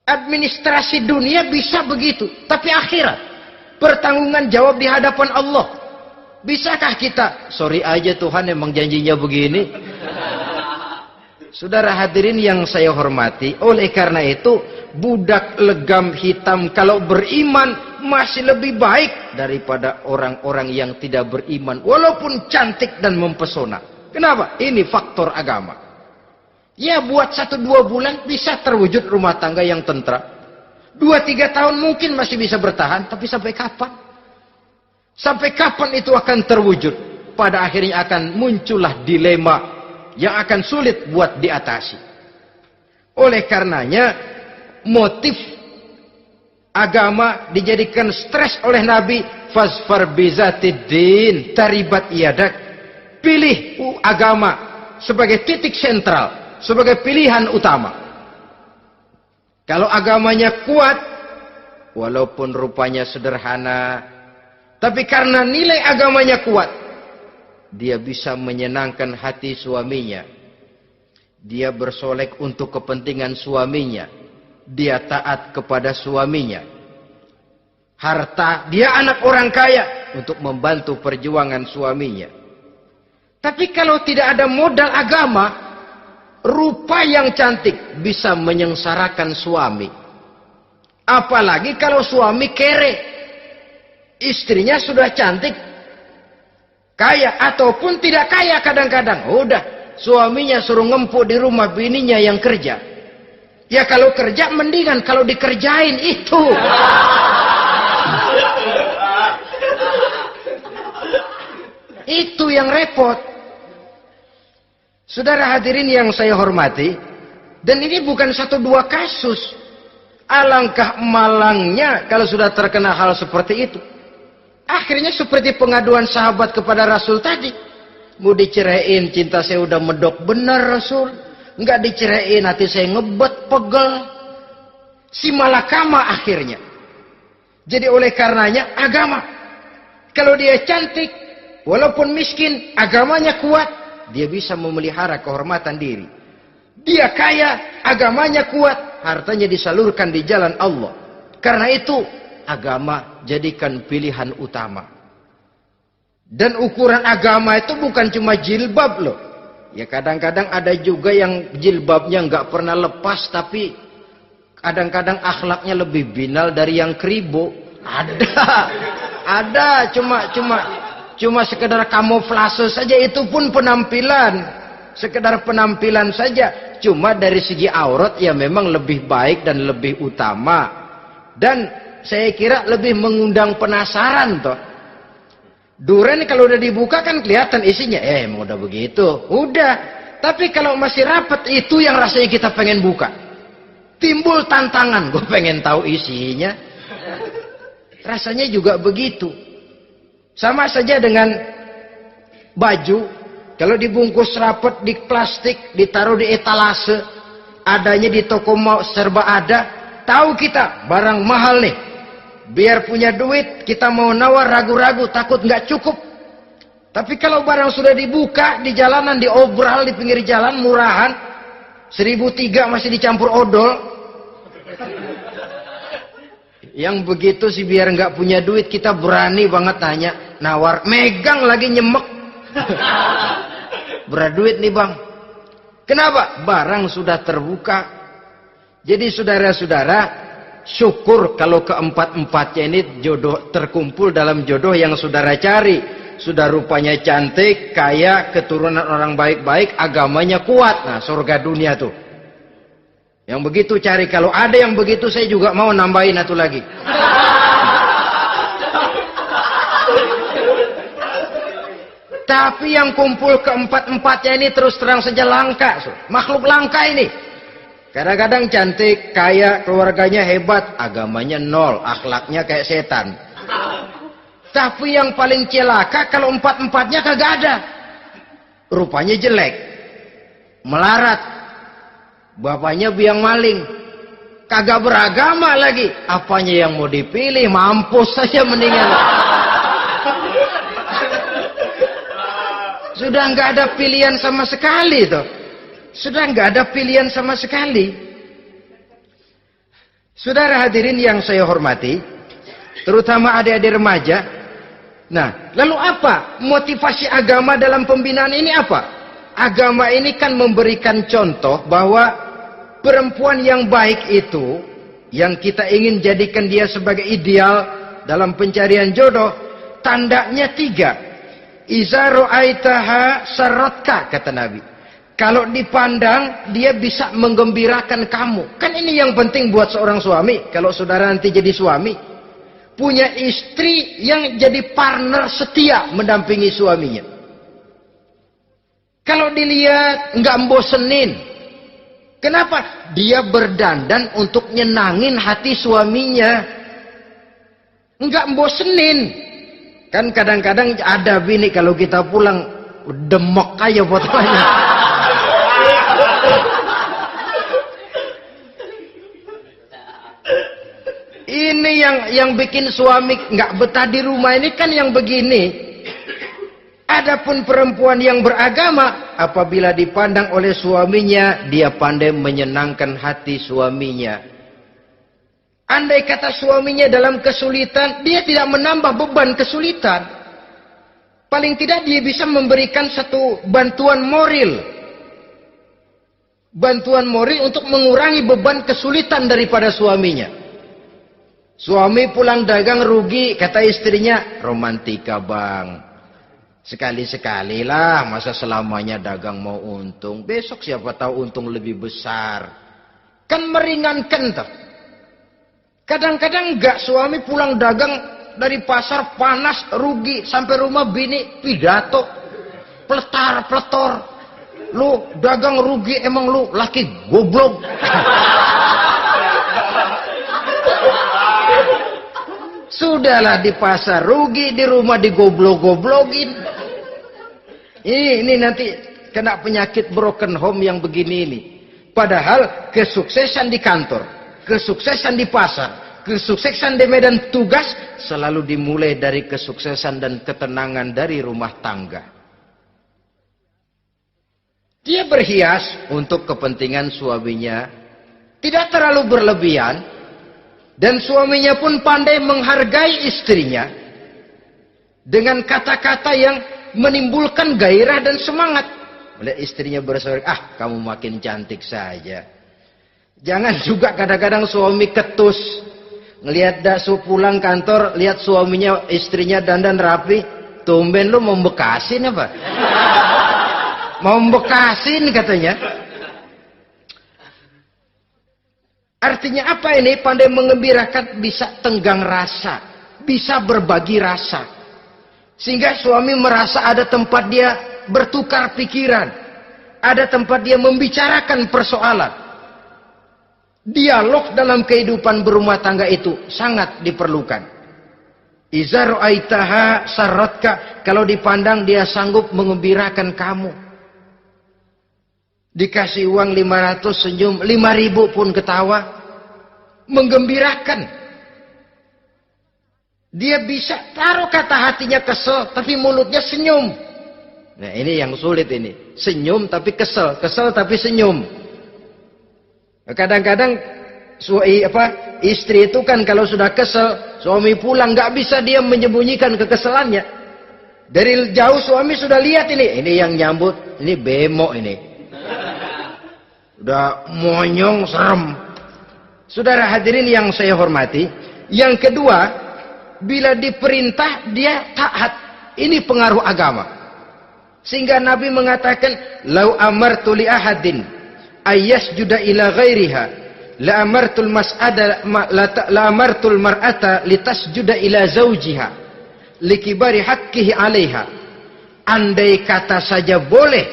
Administrasi dunia bisa begitu, tapi akhirat pertanggungan jawab di hadapan Allah. Bisakah kita? Sorry aja Tuhan emang janjinya begini. Saudara hadirin yang saya hormati, oleh karena itu budak legam hitam kalau beriman masih lebih baik daripada orang-orang yang tidak beriman walaupun cantik dan mempesona. Kenapa? Ini faktor agama. Ya buat 1-2 bulan bisa terwujud rumah tangga yang tentram. 2-3 tahun mungkin masih bisa bertahan. Tapi sampai kapan? Sampai kapan itu akan terwujud? Pada akhirnya akan muncullah dilema yang akan sulit buat diatasi. Oleh karenanya motif agama dijadikan stres oleh Nabi. Fasfar bizatiddin taribat yadak. Pilih agama sebagai titik sentral, sebagai pilihan utama. Kalau agamanya kuat, walaupun rupanya sederhana, tapi karena nilai agamanya kuat, dia bisa menyenangkan hati suaminya. Dia bersolek untuk kepentingan suaminya. Dia taat kepada suaminya. Harta, dia anak orang kaya untuk membantu perjuangan suaminya. Tapi kalau tidak ada modal agama, rupa yang cantik bisa menyengsarakan suami. Apalagi kalau suami kere. Istrinya sudah cantik, kaya ataupun tidak kaya kadang-kadang. Udah, suaminya suruh ngempuk di rumah bininya yang kerja. Ya kalau kerja mendingan kalau dikerjain itu. Itu yang repot. Saudara hadirin yang saya hormati, dan ini bukan satu dua kasus. Alangkah malangnya kalau sudah terkena hal seperti itu. Akhirnya seperti pengaduan sahabat kepada Rasul tadi. Mau diceraiin, cinta saya udah medok benar Rasul. Enggak diceraiin, hati saya ngebet, pegel. Si malakama akhirnya. Jadi oleh karenanya agama. Kalau dia cantik, walaupun miskin, agamanya kuat, dia bisa memelihara kehormatan diri. Dia kaya, agamanya kuat, hartanya disalurkan di jalan Allah. Karena itu, agama jadikan pilihan utama. Dan ukuran agama itu bukan cuma jilbab loh. Ya kadang-kadang ada juga yang jilbabnya nggak pernah lepas, tapi kadang-kadang akhlaknya lebih binal dari yang keribu. Ada, cuma sekedar kamuflase saja, itu pun penampilan. Sekedar penampilan saja. Cuma dari segi aurat ya memang lebih baik dan lebih utama. Dan saya kira lebih mengundang penasaran toh. Duren kalau udah dibuka kan kelihatan isinya. Emang udah begitu. Udah. Tapi kalau masih rapat, itu yang rasanya kita pengen buka. Timbul tantangan. Gue pengen tahu isinya. Rasanya juga begitu. Sama saja dengan baju. Kalau dibungkus rapat di plastik, ditaruh di etalase, adanya di toko mau serba ada. Tahu kita barang mahal nih. Biar punya duit, kita mau nawar ragu-ragu, takut nggak cukup. Tapi kalau barang sudah dibuka di jalanan, diobral di pinggir jalan, murahan, 1.003 masih dicampur odol. Yang begitu sih biar nggak punya duit, kita berani banget tanya, nawar, megang lagi nyemek. Berat duit nih bang. Kenapa? Barang sudah terbuka. Jadi saudara-saudara, syukur kalau keempat-empatnya ini jodoh terkumpul dalam jodoh yang saudara cari. Sudah rupanya cantik, kaya, keturunan orang baik-baik, agamanya kuat. Nah, surga dunia tuh. Yang begitu cari. Kalau ada yang begitu, saya juga mau nambahin satu lagi. Tapi yang kumpul keempat-empatnya ini terus terang saja langka. Makhluk langka ini. Kadang-kadang cantik, kaya, keluarganya hebat, agamanya nol, akhlaknya kayak setan. Tapi yang paling celaka kalau empat-empatnya kagak ada. Rupanya jelek. Melarat. Bapaknya biang maling. Kagak beragama lagi. Apanya yang mau dipilih? Mampus saja mendingan. Sudah nggak ada pilihan sama sekali tuh. Sudah nggak ada pilihan sama sekali. Saudara hadirin yang saya hormati, terutama adik-adik remaja. Nah, lalu apa motivasi agama dalam pembinaan ini apa? Agama ini kan memberikan contoh bahwa perempuan yang baik itu, yang kita ingin jadikan dia sebagai ideal dalam pencarian jodoh, tandanya 3. Iza ra'aitaha saratka, kata Nabi. Kalau dipandang, dia bisa menggembirakan kamu. Kan ini yang penting buat seorang suami. Kalau saudara nanti jadi suami, punya istri yang jadi partner setia mendampingi suaminya. Kalau dilihat nggak membosenin, Kenapa? Dia berdandan untuk nyenangin hati suaminya. Enggak bosenin. Kan kadang-kadang ada bini kalau kita pulang demok aja fotonya. Ini yang bikin suami nggak betah di rumah ini kan yang begini. Adapun perempuan yang beragama, apabila dipandang oleh suaminya, dia pandai menyenangkan hati suaminya. Andai kata suaminya dalam kesulitan, dia tidak menambah beban kesulitan. Paling tidak dia bisa memberikan satu bantuan moral. Bantuan moral untuk mengurangi beban kesulitan daripada suaminya. Suami pulang dagang rugi, kata istrinya, romantika bang. Sekali-sekali lah, masa selamanya dagang mau untung. Besok siapa tahu untung lebih besar. Kan meringankan tuh. Kadang-kadang enggak, suami pulang dagang dari pasar panas, rugi. Sampai rumah bini pidato. Peletar-peletor. Lu dagang rugi, emang lu laki goblok. Sudahlah di pasar rugi, di rumah digoblok-goblokin. Ini nanti kena penyakit broken home yang begini ini. Padahal kesuksesan di kantor, kesuksesan di pasar, kesuksesan di medan tugas selalu dimulai dari kesuksesan dan ketenangan dari rumah tangga. Dia berhias untuk kepentingan suaminya, tidak terlalu berlebihan. Dan suaminya pun pandai menghargai istrinya dengan kata-kata yang menimbulkan gairah dan semangat. Oleh istrinya bersorak, kamu makin cantik saja. Jangan juga kadang-kadang suami ketus. Ngelihat daksu pulang kantor, lihat suaminya, istrinya dandan rapi. Tumben lu mau bekasin apa? Mau bekasin katanya. Artinya apa ini? Pandai mengembirakan, bisa tenggang rasa, bisa berbagi rasa. Sehingga suami merasa ada tempat dia bertukar pikiran, ada tempat dia membicarakan persoalan. Dialog dalam kehidupan berumah tangga itu sangat diperlukan. Iza ra'aitaha sarratka, kalau dipandang dia sanggup mengembirakan kamu. Dikasih uang 500 senyum, 5.000 pun ketawa. Menggembirakan. Dia bisa taruh kata hatinya kesel, tapi mulutnya senyum. Nah ini yang sulit ini. Senyum tapi kesel, kesel tapi senyum. Kadang-kadang istri itu kan kalau sudah kesel, suami pulang nggak bisa dia menyembunyikan kekesalannya. Dari jauh suami sudah lihat ini yang nyambut, ini bemo ini. Udah monyong, serem. Saudara hadirin yang saya hormati, yang kedua, bila diperintah dia taat. Ini pengaruh agama. Sehingga Nabi mengatakan, "Lau amartu li ahadin ayyasjuda ila ghairiha, la amartul mar'ata litasjuda ila zawjiha, likibari haqqihi 'alaiha." Andai kata saja boleh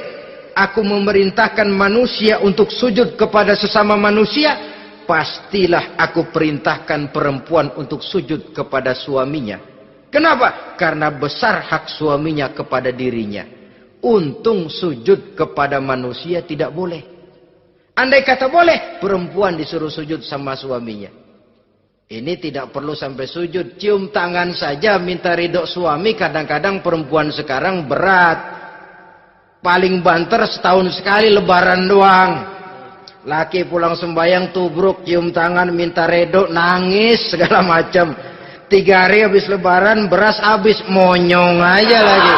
aku memerintahkan manusia untuk sujud kepada sesama manusia, pastilah aku perintahkan perempuan untuk sujud kepada suaminya. Kenapa? Karena besar hak suaminya kepada dirinya. Untung sujud kepada manusia tidak boleh. Andai kata boleh, perempuan disuruh sujud sama suaminya. Ini tidak perlu sampai sujud, cium tangan saja minta ridho suami. Kadang-kadang perempuan sekarang berat. Paling banter setahun sekali lebaran doang. Laki pulang sembahyang tubruk, cium tangan, minta redo, nangis segala macam. 3 hari habis lebaran, beras habis, monyong aja lagi.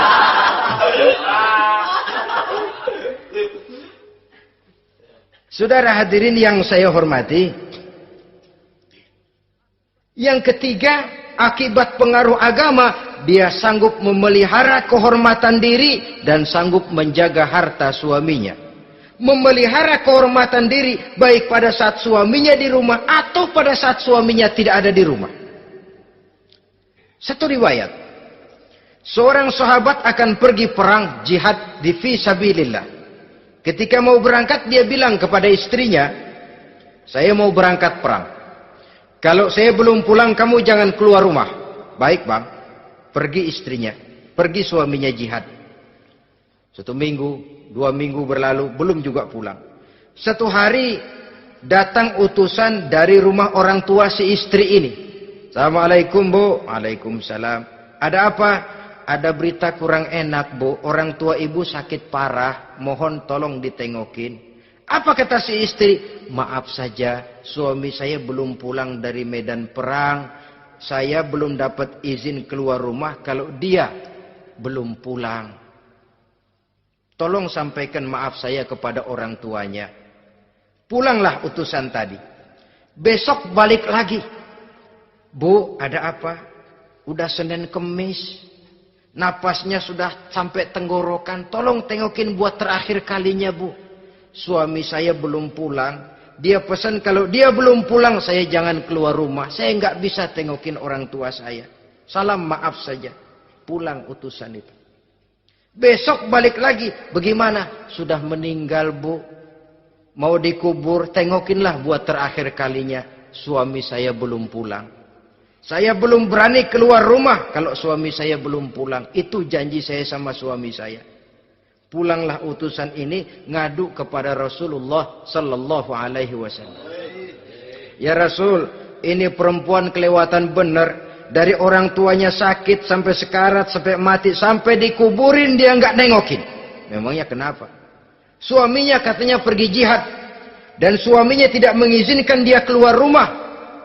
Saudara hadirin yang saya hormati, yang ketiga, akibat pengaruh agama, dia sanggup memelihara kehormatan diri dan sanggup menjaga harta suaminya. Memelihara kehormatan diri baik pada saat suaminya di rumah atau pada saat suaminya tidak ada di rumah. Satu riwayat, seorang sahabat akan pergi perang jihad di fi sabilillah. Ketika mau berangkat dia bilang kepada istrinya, saya mau berangkat perang. Kalau saya belum pulang kamu jangan keluar rumah. Baik bang. Pergi istrinya. Pergi suaminya jihad. 1 minggu, 2 minggu berlalu belum juga pulang. 1 hari datang utusan dari rumah orang tua si istri ini. Assalamualaikum bu. Waalaikumsalam. Ada apa? Ada berita kurang enak bu. Orang tua ibu sakit parah. Mohon tolong ditengokin. Apa kata si istri? Maaf saja, suami saya belum pulang dari medan perang. Saya belum dapat izin keluar rumah kalau dia belum pulang. Tolong sampaikan maaf saya kepada orang tuanya. Pulanglah utusan tadi. Besok balik lagi. Bu, ada apa? Udah Senin Kemis. Napasnya sudah sampai tenggorokan. Tolong tengokin buat terakhir kalinya bu. Suami saya belum pulang. Dia pesan kalau dia belum pulang saya jangan keluar rumah. Saya nggak bisa tengokin orang tua saya. Salam maaf saja. Pulang utusan itu. Besok balik lagi. Bagaimana? Sudah meninggal bu. Mau dikubur. Tengokinlah buat terakhir kalinya. Suami saya belum pulang. Saya belum berani keluar rumah kalau suami saya belum pulang. Itu janji saya sama suami saya. Pulanglah utusan ini ngadu kepada Rasulullah sallallahu alaihi wasallam. Ya Rasul, ini perempuan kelewatan benar. Dari orang tuanya sakit sampai sekarat, sampai mati, sampai dikuburin dia nggak nengokin. Memangnya kenapa? Suaminya katanya pergi jihad dan suaminya tidak mengizinkan dia keluar rumah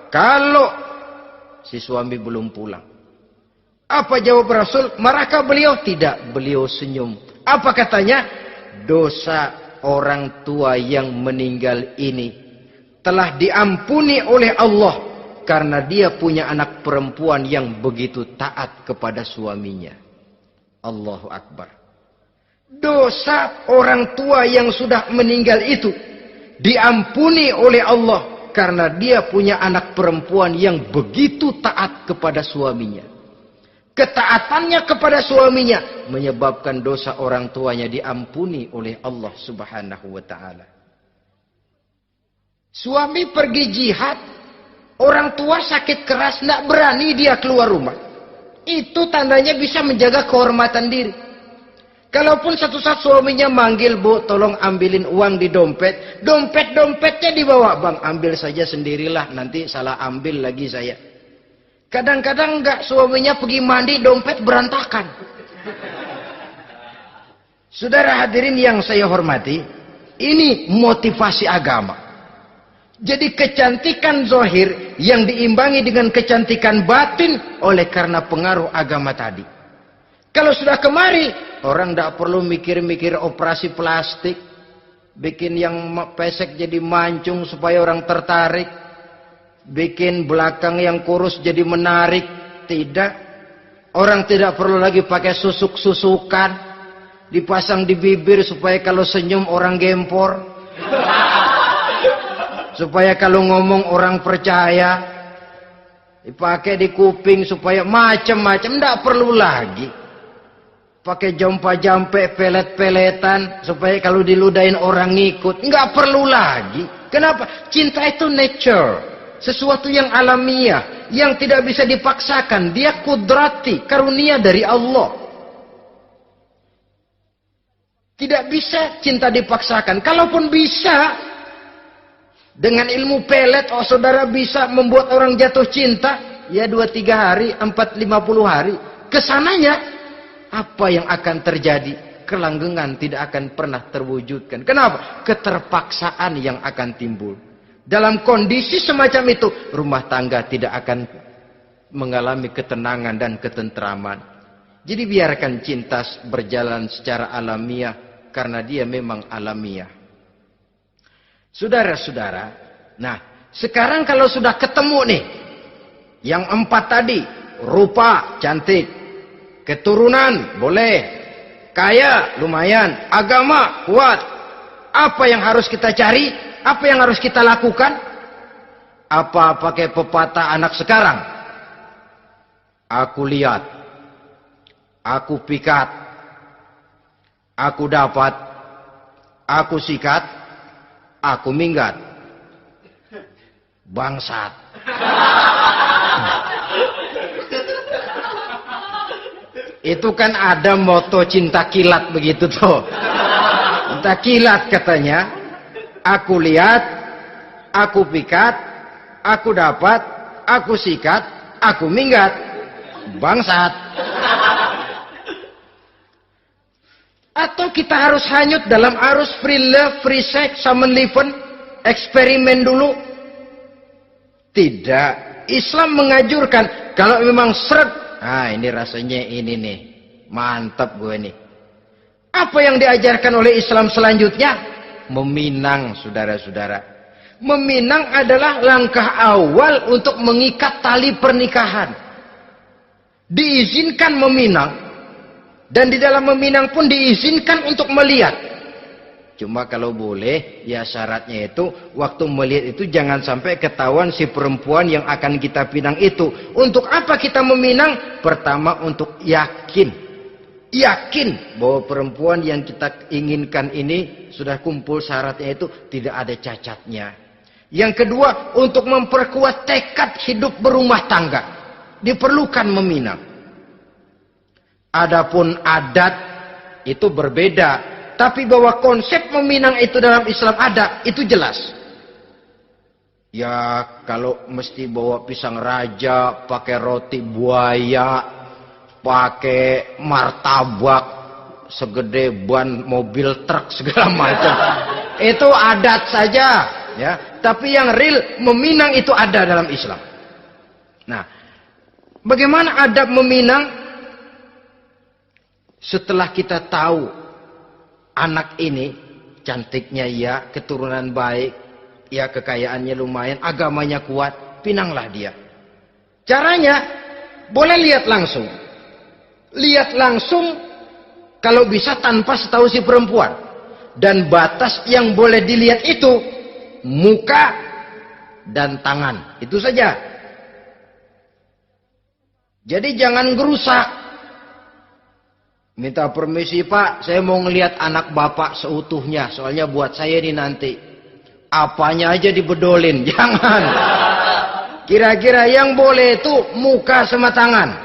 kalau si suami belum pulang. Apa jawab Rasul? Marahkah beliau? Tidak, beliau senyum. Apa katanya? Dosa orang tua yang meninggal ini telah diampuni oleh Allah karena dia punya anak perempuan yang begitu taat kepada suaminya. Allahu Akbar. Dosa orang tua yang sudah meninggal itu diampuni oleh Allah karena dia punya anak perempuan yang begitu taat kepada suaminya. Ketaatannya kepada suaminya menyebabkan dosa orang tuanya diampuni oleh Allah Subhanahu wa taala. Suami pergi jihad, orang tua sakit keras, tidak berani dia keluar rumah. Itu tandanya bisa menjaga kehormatan diri. Kalaupun satu saat suaminya manggil, bu, tolong ambilin uang di dompet. Dompetnya dibawa, bang, ambil saja sendirilah, nanti salah ambil lagi saya. Kadang-kadang enggak, suaminya pergi mandi, dompet berantakan. Saudara hadirin yang saya hormati, ini motivasi agama. Jadi kecantikan zahir yang diimbangi dengan kecantikan batin oleh karena pengaruh agama tadi. Kalau sudah kemari, orang tidak perlu mikir-mikir operasi plastik, bikin yang pesek jadi mancung supaya orang tertarik. Bikin belakang yang kurus jadi menarik. Tidak. Orang tidak perlu lagi pakai susuk-susukan. Dipasang di bibir supaya kalau senyum orang gempor. Supaya kalau ngomong orang percaya. Dipakai di kuping supaya macam-macam. Tidak perlu lagi. Pakai jompa-jampe, pelet-peletan. Supaya kalau diludahin orang ngikut. Nggak perlu lagi. Kenapa? Cinta itu nature. Sesuatu yang alamiah, yang tidak bisa dipaksakan. Dia kudrati, karunia dari Allah. Tidak bisa cinta dipaksakan. Kalaupun bisa, dengan ilmu pelet, oh saudara bisa membuat orang jatuh cinta, ya 2-3 hari, 4-50 hari. Kesananya, apa yang akan terjadi? Kelanggengan tidak akan pernah terwujudkan. Kenapa? Keterpaksaan yang akan timbul. Dalam kondisi semacam itu, rumah tangga tidak akan mengalami ketenangan dan ketentraman. Jadi biarkan cinta berjalan secara alamiah, karena dia memang alamiah. Saudara-saudara, nah sekarang kalau sudah ketemu nih, yang 4 tadi, rupa cantik, keturunan boleh, kaya lumayan, agama kuat. Apa yang harus kita cari? Apa yang harus kita lakukan? Apa pakai pepatah anak sekarang? Aku lihat, aku pikat, aku dapat, aku sikat, aku minggat. Bangsat. Itu kan ada moto cinta kilat begitu tuh. Cinta kilat katanya. Aku lihat, aku pikat, aku dapat, aku sikat, aku minggat. Bangsat. Atau kita harus hanyut dalam arus free love, free sex, summon liven, eksperimen dulu? Tidak. Islam menganjurkan kalau memang seret, nah ini rasanya ini nih, mantap gue nih. Apa yang diajarkan oleh Islam selanjutnya? Meminang, saudara-saudara. Meminang adalah langkah awal untuk mengikat tali pernikahan. Diizinkan meminang. Dan di dalam meminang pun diizinkan untuk melihat. Cuma kalau boleh, ya syaratnya itu, waktu melihat itu jangan sampai ketahuan si perempuan yang akan kita pinang itu. Untuk apa kita meminang? Pertama, untuk yakin. Yakin bahwa perempuan yang kita inginkan ini sudah kumpul syaratnya itu, tidak ada cacatnya. Yang kedua, untuk memperkuat tekad hidup berumah tangga. Diperlukan meminang. Adapun adat itu berbeda, tapi bahwa konsep meminang itu dalam Islam ada, itu jelas. Ya kalau mesti bawa pisang raja, pakai roti buaya, pakai martabak segede ban mobil truk segala macam, itu adat saja, ya. Tapi yang real meminang itu ada dalam Islam. Nah, bagaimana adab meminang? Setelah kita tahu anak ini cantiknya ya, keturunan baik, ya kekayaannya lumayan, agamanya kuat, pinanglah dia. Caranya boleh lihat langsung. Lihat langsung kalau bisa tanpa setahu si perempuan. Dan batas yang boleh dilihat itu muka dan tangan. Itu saja. Jadi jangan gerusak. Minta permisi Pak, saya mau ngelihat anak bapak seutuhnya. Soalnya buat saya ini nanti. Apanya aja dibedolin, jangan. Kira-kira yang boleh itu muka sama tangan.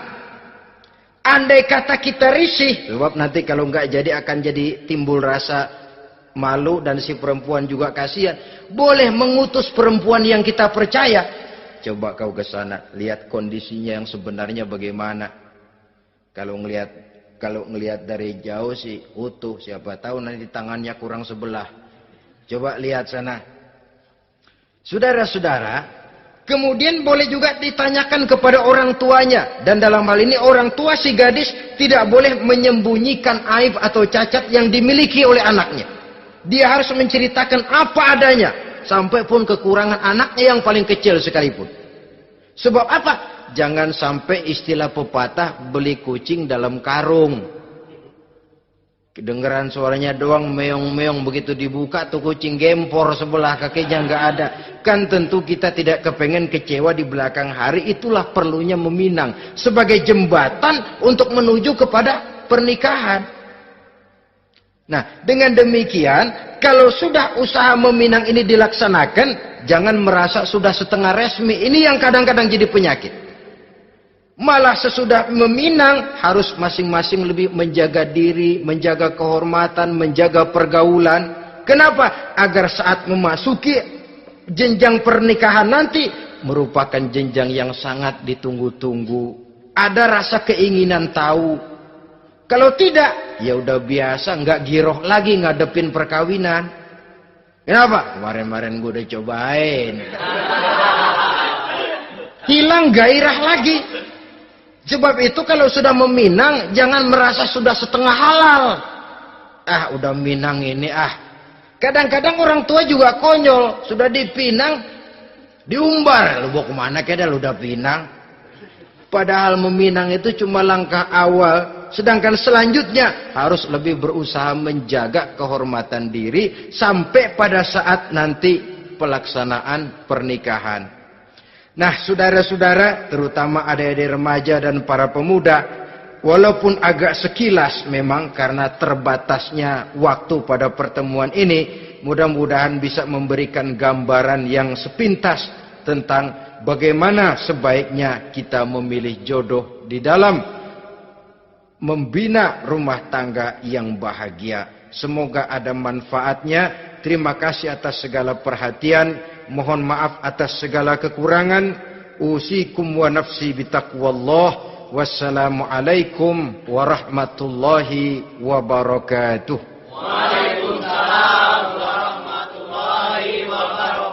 Andai kata kita risih, sebab nanti kalau nggak jadi akan jadi timbul rasa malu dan si perempuan juga kasihan. Boleh mengutus perempuan yang kita percaya. Coba kau ke sana, lihat kondisinya yang sebenarnya bagaimana. Kalau ngelihat dari jauh sih utuh, siapa tahu nanti tangannya kurang sebelah. Coba lihat sana. Saudara-saudara, kemudian boleh juga ditanyakan kepada orang tuanya. Dan dalam hal ini orang tua si gadis tidak boleh menyembunyikan aib atau cacat yang dimiliki oleh anaknya. Dia harus menceritakan apa adanya. Sampai pun kekurangan anaknya yang paling kecil sekalipun. Sebab apa? Jangan sampai istilah pepatah beli kucing dalam karung. Kedengeran suaranya doang meong-meong, begitu dibuka tuh kucing gempor sebelah kakinya nggak ada. Kan tentu kita tidak kepengen kecewa di belakang hari. Itulah perlunya meminang sebagai jembatan untuk menuju kepada pernikahan. Nah, dengan demikian kalau sudah usaha meminang ini dilaksanakan, jangan merasa sudah setengah resmi. Ini yang kadang-kadang jadi penyakit. Malah sesudah meminang harus masing-masing lebih menjaga diri, menjaga kehormatan, menjaga pergaulan. Kenapa? Agar saat memasuki jenjang pernikahan nanti merupakan jenjang yang sangat ditunggu-tunggu. Ada rasa keinginan tahu. Kalau tidak, ya udah biasa, nggak giroh lagi ngadepin perkawinan. Kenapa? Kemarin-kemarin gue udah cobain. Hilang gairah lagi. Sebab itu kalau sudah meminang, jangan merasa sudah setengah halal. Ah, udah minang ini Kadang-kadang orang tua juga konyol. Sudah dipinang, diumbar. Lu bawa kemana kayaknya lu udah pinang. Padahal meminang itu cuma langkah awal. Sedangkan selanjutnya harus lebih berusaha menjaga kehormatan diri. Sampai pada saat nanti pelaksanaan pernikahan. Nah, saudara-saudara, terutama adik-adik remaja dan para pemuda, walaupun agak sekilas memang karena terbatasnya waktu pada pertemuan ini, mudah-mudahan bisa memberikan gambaran yang sepintas tentang bagaimana sebaiknya kita memilih jodoh di dalam membina rumah tangga yang bahagia. Semoga ada manfaatnya. Terima kasih atas segala perhatian. Mohon maaf atas segala kekurangan. Usikum wa nafsi bitaqwallah. Wassalamualaikum warahmatullahi wabarakatuh. Waalaikumsalam warahmatullahi wabarakatuh.